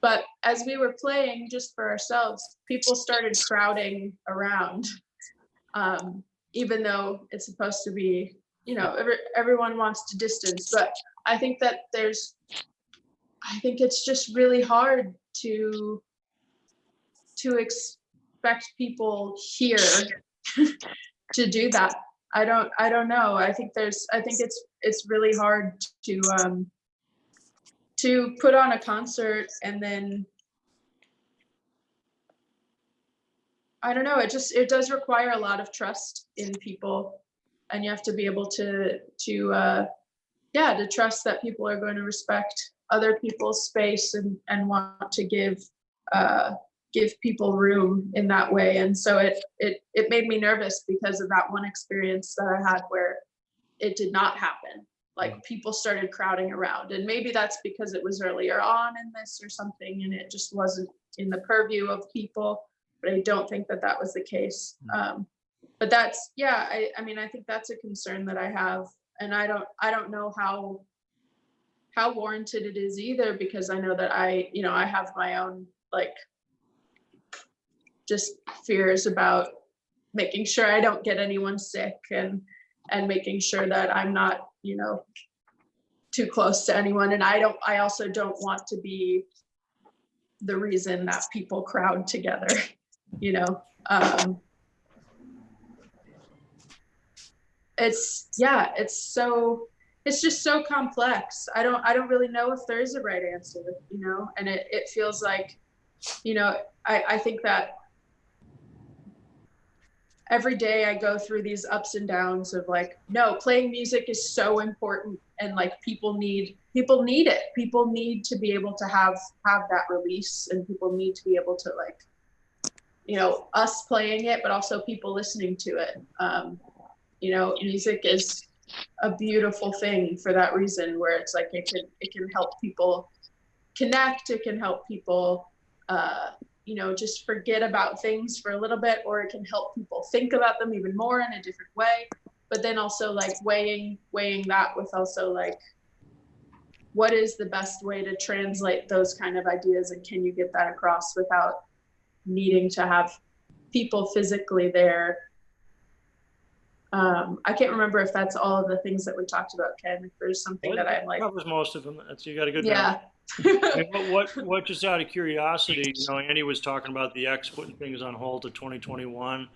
But as we were playing just for ourselves, people started crowding around, even though it's supposed to be, everyone wants to distance. But I think that I think it's just really hard to expect people here to do that. I don't know. I think it's really hard to put on a concert, and then I don't know, it does require a lot of trust in people, and you have to be able to trust that people are going to respect other people's space and want to give people room in that way. And so it made me nervous because of that one experience that I had where it did not happen. like people started crowding around, and maybe that's because it was earlier on in this or something, and it just wasn't in the purview of people. But I don't think that that was the case. But that's, yeah, I mean, I think that's a concern that I have, and I don't know how warranted it is either, because I know that I have my own like just fears about making sure I don't get anyone sick, and making sure that I'm not, too close to anyone. And I also don't want to be the reason that people crowd together, it's just so complex. I don't really know if there is a right answer, and it feels like, I think that every day I go through these ups and downs of like, no, playing music is so important, and like people need it. People need to be able to have that release, and people need to be able to like, us playing it, but also people listening to it. Music is a beautiful thing for that reason, where it's like it can help people connect, it can help people just forget about things for a little bit, or it can help people think about them even more in a different way. But then also like weighing that with also like, what is the best way to translate those kind of ideas, and can you get that across without needing to have people physically there? I can't remember if that's all of the things that we talked about, Ken. If there's something that I'm like, covers most of them. You got a good yeah. What just out of curiosity, Andy was talking about the X putting things on hold to 2021.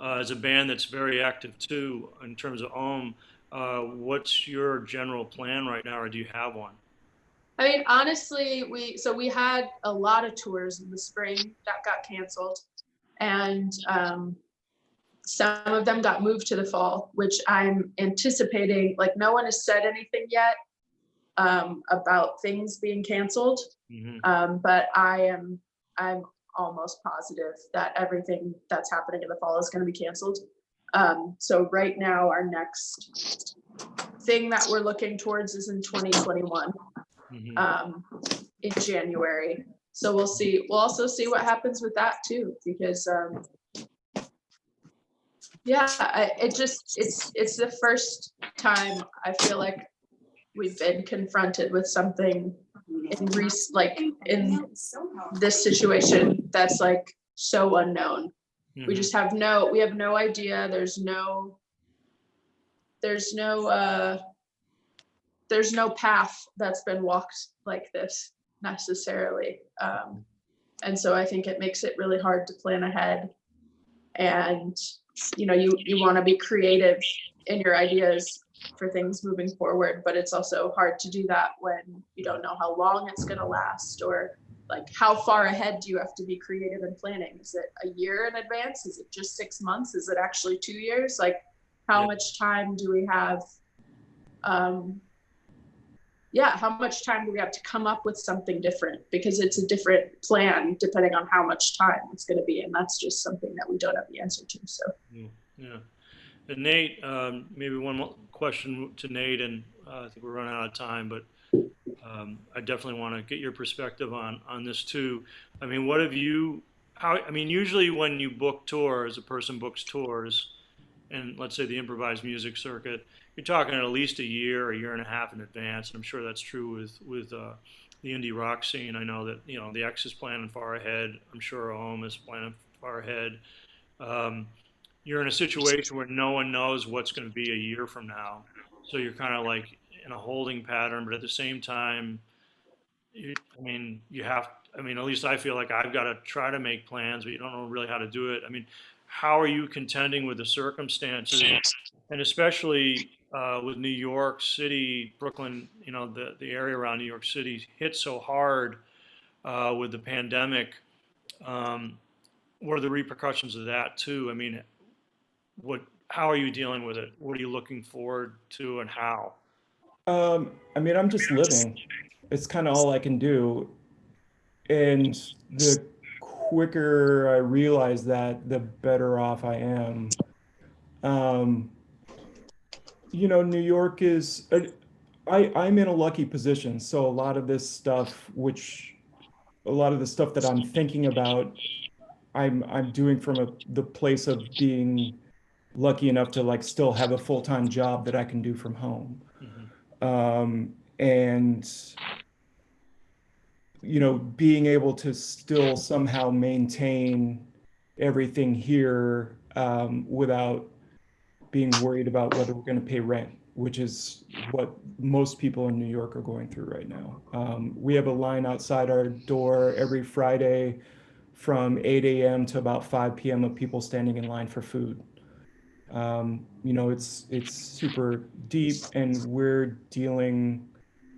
As a band that's very active too in terms of Ohm, what's your general plan right now, or do you have one? I mean, honestly, we had a lot of tours in the spring that got canceled, and some of them got moved to the fall, which I'm anticipating. Like, no one has said anything yet about things being canceled, but I'm almost positive that everything that's happening in the fall is going to be canceled. So right now, our next thing that we're looking towards is in 2021, in January. So we'll see. We'll also see what happens with that too, because it's the first time I feel like we've been confronted with something in this situation that's like so unknown. We just have we have no idea. There's no path that's been walked like this necessarily. And so I think it makes it really hard to plan ahead. And you want to be creative in your ideas for things moving forward, but it's also hard to do that when you don't know how long it's going to last, or like how far ahead do you have to be creative and planning? Is it a year in advance? Is it just 6 months? Is it actually 2 years? Like, how much time do we have? How much time do we have to come up with something different? Because it's a different plan depending on how much time it's going to be, and that's just something that we don't have the answer to. So yeah. And Nate, maybe one more question to Nate, and I think we're running out of time, but I definitely want to get your perspective on this too. I mean, usually when you book tours, a person books tours, and let's say the improvised music circuit, you're talking at least a year and a half in advance. And I'm sure that's true with the indie rock scene. I know that, the X is planning far ahead. I'm sure Ohm is planning far ahead. You're in a situation where no one knows what's going to be a year from now. So you're kind of like in a holding pattern, but at the same time, at least I feel like I've got to try to make plans, but you don't know really how to do it. I mean, how are you contending with the circumstances, and especially with New York City, Brooklyn, the area around New York City hit so hard with the pandemic. What are the repercussions of that too? I mean, how are you dealing with it? What are you looking forward to, and how? I'm just living. It's kind of all I can do. And the quicker I realize that, the better off I am. New York is, I'm in a lucky position. So a lot of this stuff, a lot of the stuff that I'm thinking about, I'm doing from the place of being lucky enough to like still have a full-time job that I can do from home. And being able to still somehow maintain everything here without being worried about whether we're going to pay rent, which is what most people in New York are going through right now. We have a line outside our door every Friday from 8 a.m. to about 5 p.m. of people standing in line for food. It's super deep, and we're dealing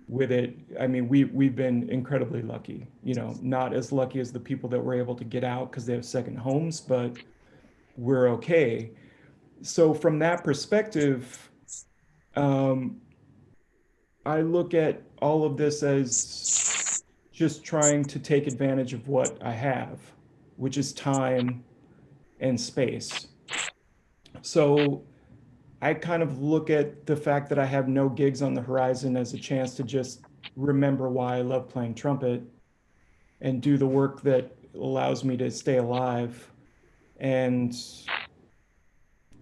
with it. I mean, we've been incredibly lucky, not as lucky as the people that were able to get out because they have second homes, but we're okay. So from that perspective, I look at all of this as just trying to take advantage of what I have, which is time and space. So I kind of look at the fact that I have no gigs on the horizon as a chance to just remember why I love playing trumpet and do the work that allows me to stay alive and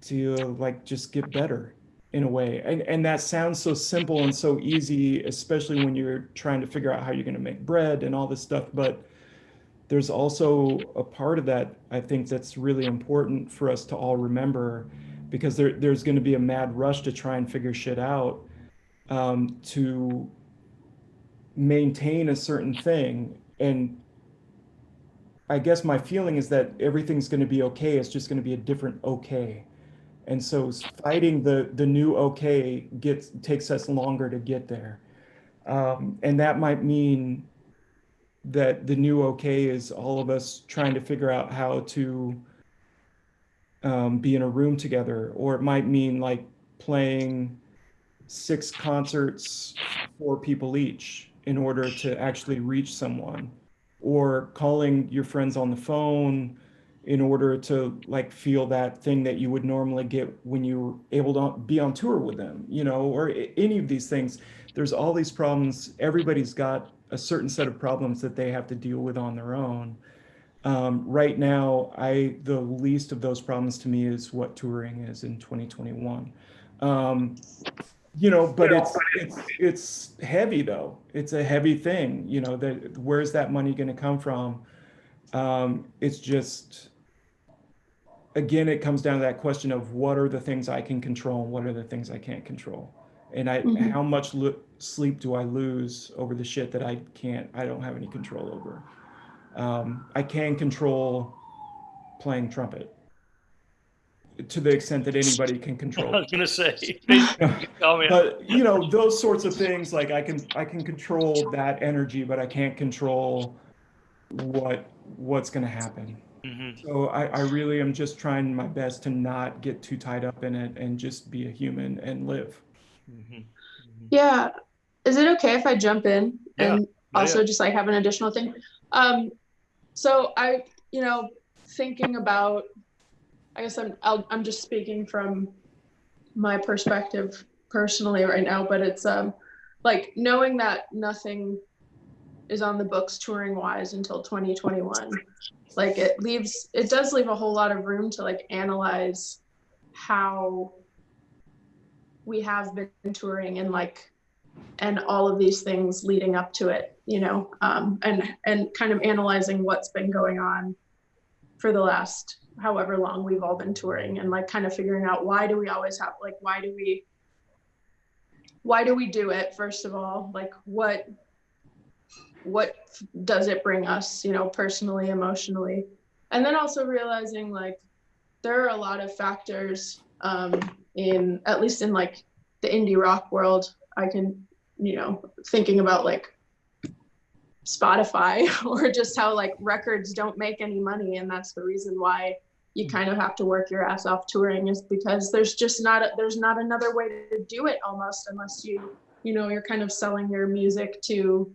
to like just get better in a way. And that sounds so simple and so easy, especially when you're trying to figure out how you're going to make bread and all this stuff. But there's also a part of that, I think, that's really important for us to all remember, because there's going to be a mad rush to try and figure shit out to maintain a certain thing. And I guess my feeling is that everything's going to be okay. It's just going to be a different okay. And so fighting the new okay takes us longer to get there. And that might mean that the new okay is all of us trying to figure out how to be in a room together, or it might mean like playing 6 concerts for people each in order to actually reach someone, or calling your friends on the phone in order to like feel that thing that you would normally get when you were able to be on tour with them, or any of these things. There's all these problems. Everybody's got a certain set of problems that they have to deal with on their own. Right now, the least of those problems to me is what touring is in 2021. But it's heavy though. It's a heavy thing. Where's that money going to come from? It's just, again, it comes down to that question of what are the things I can control and what are the things I can't control, and how much sleep do I lose over the shit that I don't have any control over. I can control playing trumpet to the extent that anybody can I control was it. going to say, basically, tell me. But those sorts of things, like I can control that energy, but I can't control what's going to happen. So I really am just trying my best to not get too tied up in it and just be a human and live. Yeah. Is it okay if I jump in Yeah. and also just like have an additional thing? So I, thinking about, I guess I'm just speaking from my perspective personally right now, but it's like knowing that nothing is on the books touring wise until 2021. Like it does leave a whole lot of room to like analyze how we have been touring and all of these things leading up to it, and kind of analyzing what's been going on for the last however long we've all been touring, and like kind of figuring out why do we always have, like, why do we do it, first of all, like what does it bring us, personally, emotionally, and then also realizing like there are a lot of factors in, at least in like the indie rock world. I can, thinking about like Spotify or just how like records don't make any money, and that's the reason why you kind of have to work your ass off touring, is because there's not another way to do it almost, unless you're kind of selling your music to,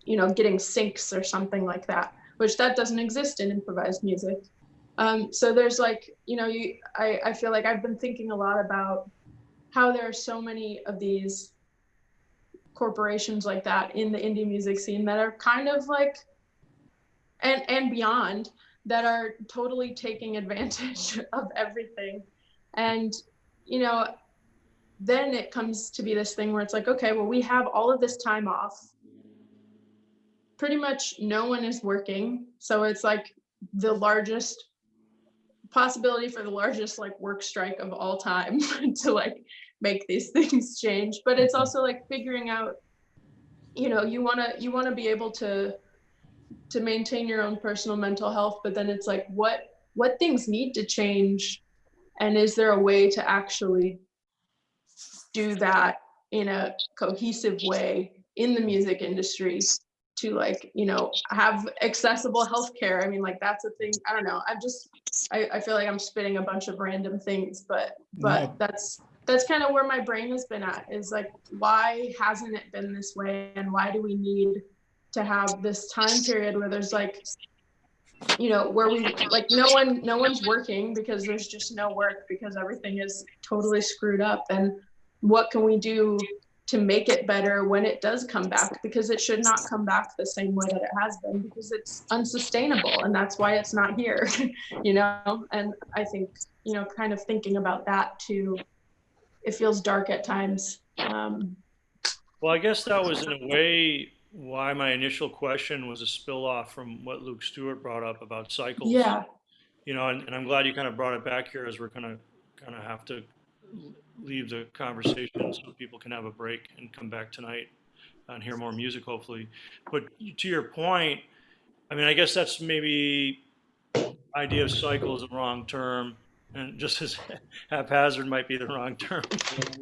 getting syncs or something like that, which that doesn't exist in improvised music. So there's like, I feel like I've been thinking a lot about how there are so many of these corporations like that in the indie music scene that are kind of like, and beyond, that are totally taking advantage of everything. And, you know, then it comes to be this thing where it's like, okay, well, we have all of this time off. Pretty much no one is working. So it's like the largest possibility for the largest like work strike of all time to like make these things change. But it's also like figuring out, you know, you want to be able to maintain your own personal mental health, but then it's like what things need to change, and is there a way to actually do that in a cohesive way in the music industry to, like, you know, have accessible healthcare. I mean, like, that's a thing. I don't know. I feel like I'm spitting a bunch of random things, but No. that's kind of where my brain has been at, is like, why hasn't it been this way? And why do we need to have this time period where there's like, you know, where we like no one's working because there's just no work because everything is totally screwed up. And what can we do to make it better when it does come back? Because it should not come back the same way that it has been, because it's unsustainable, and that's why it's not here. You know, and I think, you know, kind of thinking about that too, it feels dark at times. Well, I guess that was in a way why my initial question was a spill off from what Luke Stewart brought up about cycles. Yeah. You know, and I'm glad you kind of brought it back here, as we're gonna kind of have to leave the conversation so people can have a break and come back tonight and hear more music, hopefully. But to your point, I mean, I guess that's maybe idea of cycle is the wrong term, and just as haphazard might be the wrong term,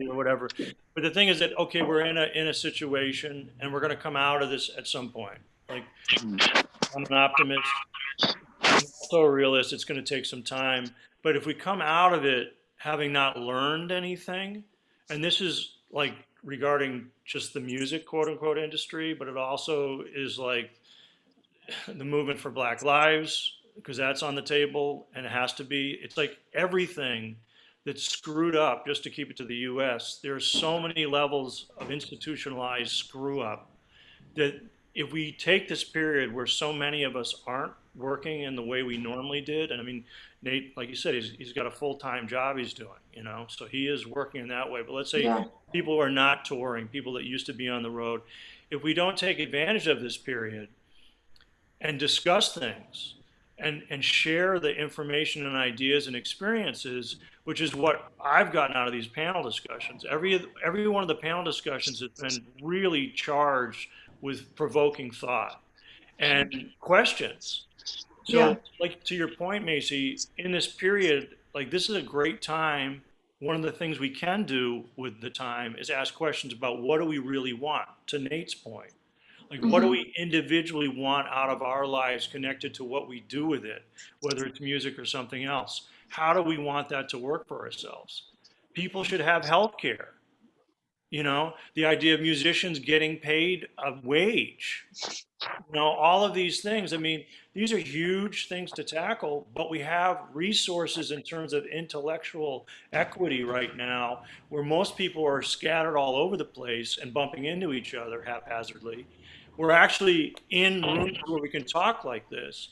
or whatever. But the thing is that, okay, we're in a situation, and we're going to come out of this at some point. Like, I'm an optimist, I'm also a realist. It's going to take some time, but if we come out of it having not learned anything, and this is like regarding just the music, quote unquote, industry, but it also is like the movement for Black Lives, because that's on the table and it has to be. It's like everything that's screwed up, just to keep it to the US, there's so many levels of institutionalized screw up that if we take this period where so many of us aren't working in the way we normally did, and I mean, Nate, like you said, he's got a full-time job he's doing, you know, so he is working in that way. But let's say Yeah. people who are not touring, people that used to be on the road, if we don't take advantage of this period and discuss things and share the information and ideas and experiences, which is what I've gotten out of these panel discussions. Every one of the panel discussions has been really charged with provoking thought and questions. So, Yeah. like, to your point, Macie, in this period, like, this is a great time. One of the things we can do with the time is ask questions about what do we really want, to Nate's point. Like, what do we individually want out of our lives connected to what we do with it, whether it's music or something else? How do we want that to work for ourselves? People should have health care. You know, the idea of musicians getting paid a wage, you know, all of these things. I mean, these are huge things to tackle, but we have resources in terms of intellectual equity right now where most people are scattered all over the place and bumping into each other haphazardly. We're actually in rooms where we can talk like this.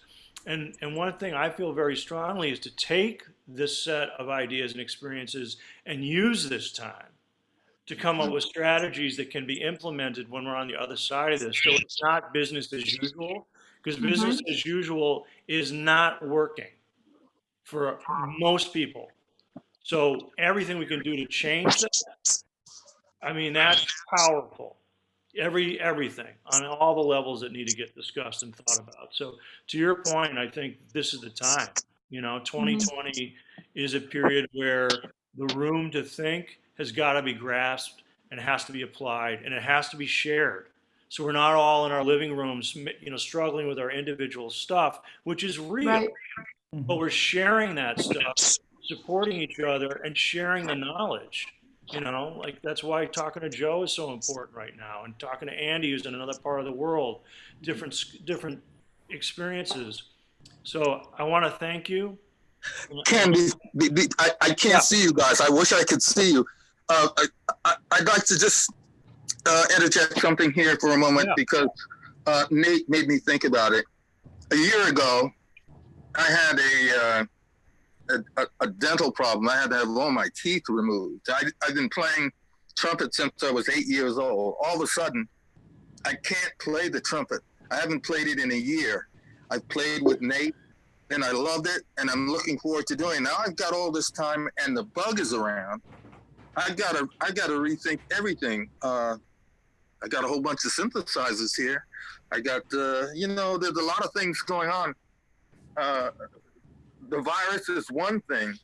And one thing I feel very strongly is to take this set of ideas and experiences and use this time to come up with strategies that can be implemented when we're on the other side of this. So it's not business as usual, because business as usual is not working for most people. So everything we can do to change that, I mean, that's powerful. Everything on all the levels that need to get discussed and thought about. So to your point, I think this is the time. You know, 2020 is a period where the room to think has got to be grasped and it has to be applied and it has to be shared. So we're not all in our living rooms, you know, struggling with our individual stuff, which is real, Right. but we're sharing that stuff, supporting each other and sharing the knowledge. You know, like, that's why talking to Joe is so important right now, and talking to Andy, who's in another part of the world, different experiences. So I want to thank you. Ken, I Yeah. can't see you guys. I wish I could see you. I'd like to just interject something here for a moment Yeah. because Nate made me think about it. A year ago, I had a dental problem. I had to have all my teeth removed. I've been playing trumpet since I was 8 years old. All of a sudden, I can't play the trumpet. I haven't played it in a year. I've played with Nate, and I loved it, and I'm looking forward to doing it. Now I've got all this time, and the bug is around. I gotta rethink everything. I got a whole bunch of synthesizers here. I got, there's a lot of things going on. The virus is one thing.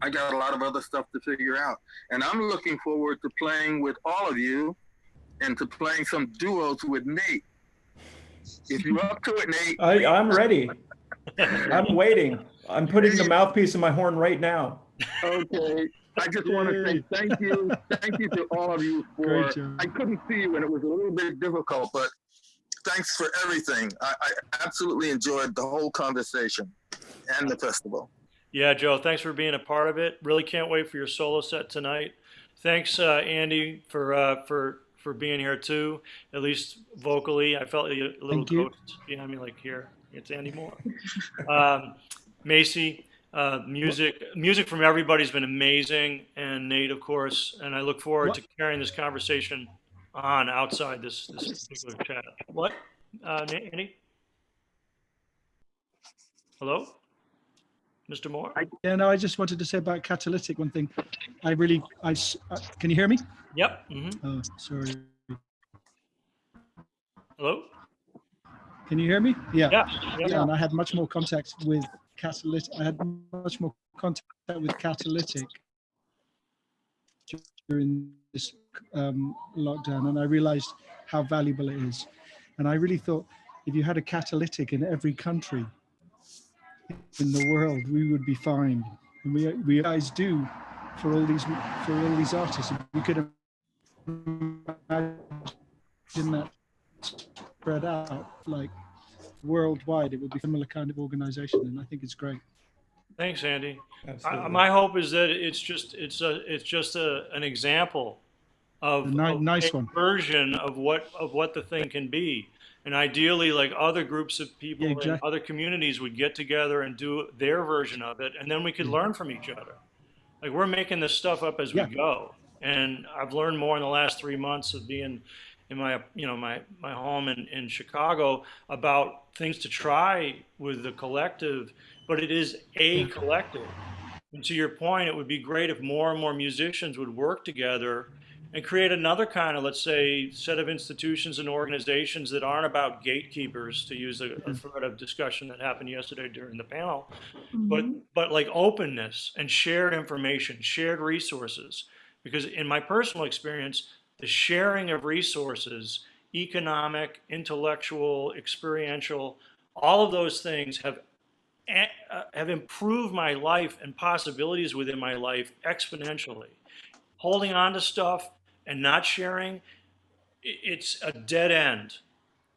I got a lot of other stuff to figure out. And I'm looking forward to playing with all of you and to playing some duos with Nate. If you're up to it, Nate. I'm ready. I'm waiting. I'm putting the mouthpiece in my horn right now. Okay. I just want to say thank you. Thank you to all of you for, I couldn't see you and it was a little bit difficult, but thanks for everything. I absolutely enjoyed the whole conversation and the festival. Yeah, Joe, thanks for being a part of it. Really can't wait for your solo set tonight. Thanks, Andy, for being here too, at least vocally. I felt a little ghost behind me, like here. It's Andy Moore. Macie, music from everybody's been amazing, and Nate, of course. And I look forward to carrying this conversation on outside this particular chat. What, Andy? Hello? Mr. Moore? I just wanted to say about Catalytic one thing. Can you hear me? Yep. Mm-hmm. Oh, sorry. Hello? Can you hear me? Yeah. Yeah. And I had much more contact with Catalytic. During this lockdown, and I realized how valuable it is. And I really thought if you had a Catalytic in every country in the world, we would be fine. And we guys do for all these artists. We could imagine that spread out like worldwide. It would be a similar kind of organization, and I think it's great. Thanks, Andy. Absolutely. My hope is that it's just an example of nice a one. version of what the thing can be. And ideally, like other groups of people in other communities would get together and do their version of it, and then we could learn from each other. Like we're making this stuff up as we go, and I've learned more in the last 3 months of being in my home in Chicago about things to try with the collective, but it is a collective. And to your point, it would be great if more and more musicians would work together and create another kind of, let's say, set of institutions and organizations that aren't about gatekeepers, to use a thread of discussion that happened yesterday during the panel, but like openness and shared information, shared resources. Because in my personal experience, the sharing of resources, economic, intellectual, experiential, all of those things have improved my life and possibilities within my life exponentially. Holding on to stuff and not sharing, it's a dead end.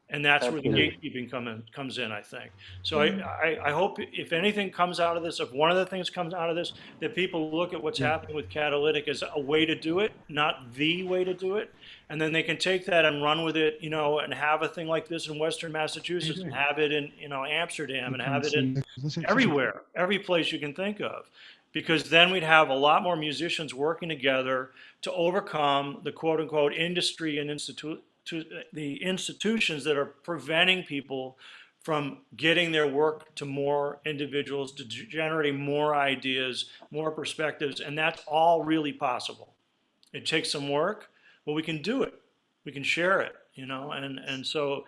And that's where the gatekeeping comes in, I think. So I hope if anything comes out of this, if one of the things comes out of this, that people look at what's happening with Catalytic as a way to do it, not the way to do it. And then they can take that and run with it, and have a thing like this in Western Massachusetts, and have it in, Amsterdam, and have it in everywhere, every place you can think of. Because then we'd have a lot more musicians working together to overcome the quote unquote industry and the institutions that are preventing people from getting their work to more individuals, to generating more ideas, more perspectives, and that's all really possible. It takes some work, but we can do it. We can share it, and so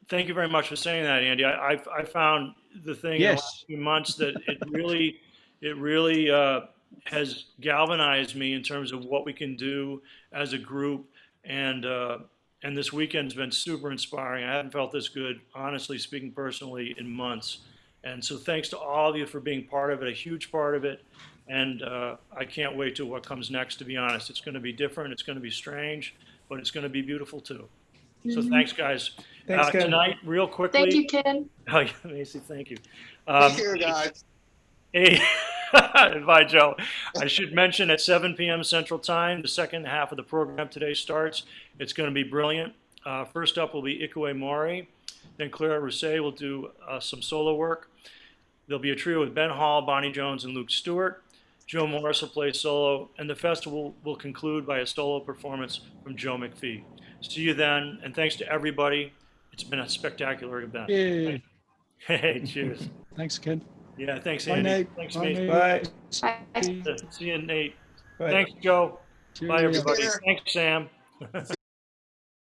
thank you very much for saying that, Andy. I found the thing in the last few months that it really has galvanized me in terms of what we can do as a group, and this weekend's been super inspiring. I haven't felt this good, honestly speaking, personally, in months. And so thanks to all of you for being part of it, a huge part of it. And I can't wait to what comes next, to be honest. It's going to be different. It's going to be strange, but it's going to be beautiful too. So thanks, guys. Thanks, Ken. Tonight, real quickly. Thank you, Ken. Oh, yeah, Macie, thank you. Take care, guys. Hey, bye, Joe. I should mention at 7 p.m. Central Time, the second half of the program today starts. It's going to be brilliant. First up will be Ikue Mori. Then Clara Rousset will do some solo work. There'll be a trio with Ben Hall, Bonnie Jones, and Luke Stewart. Joe Morris will play solo, and the festival will conclude by a solo performance from Joe McPhee. See you then, and thanks to everybody. It's been a spectacular event. Yay. Hey, cheers. Thanks, Ken. Yeah, thanks, Bye, Andy. Nate. Thanks, Bye, Macie. Nate. Bye. Bye. See you, Nate. Bye. Thanks, Joe. Bye, Cheerio. everybody. Thanks, Sam.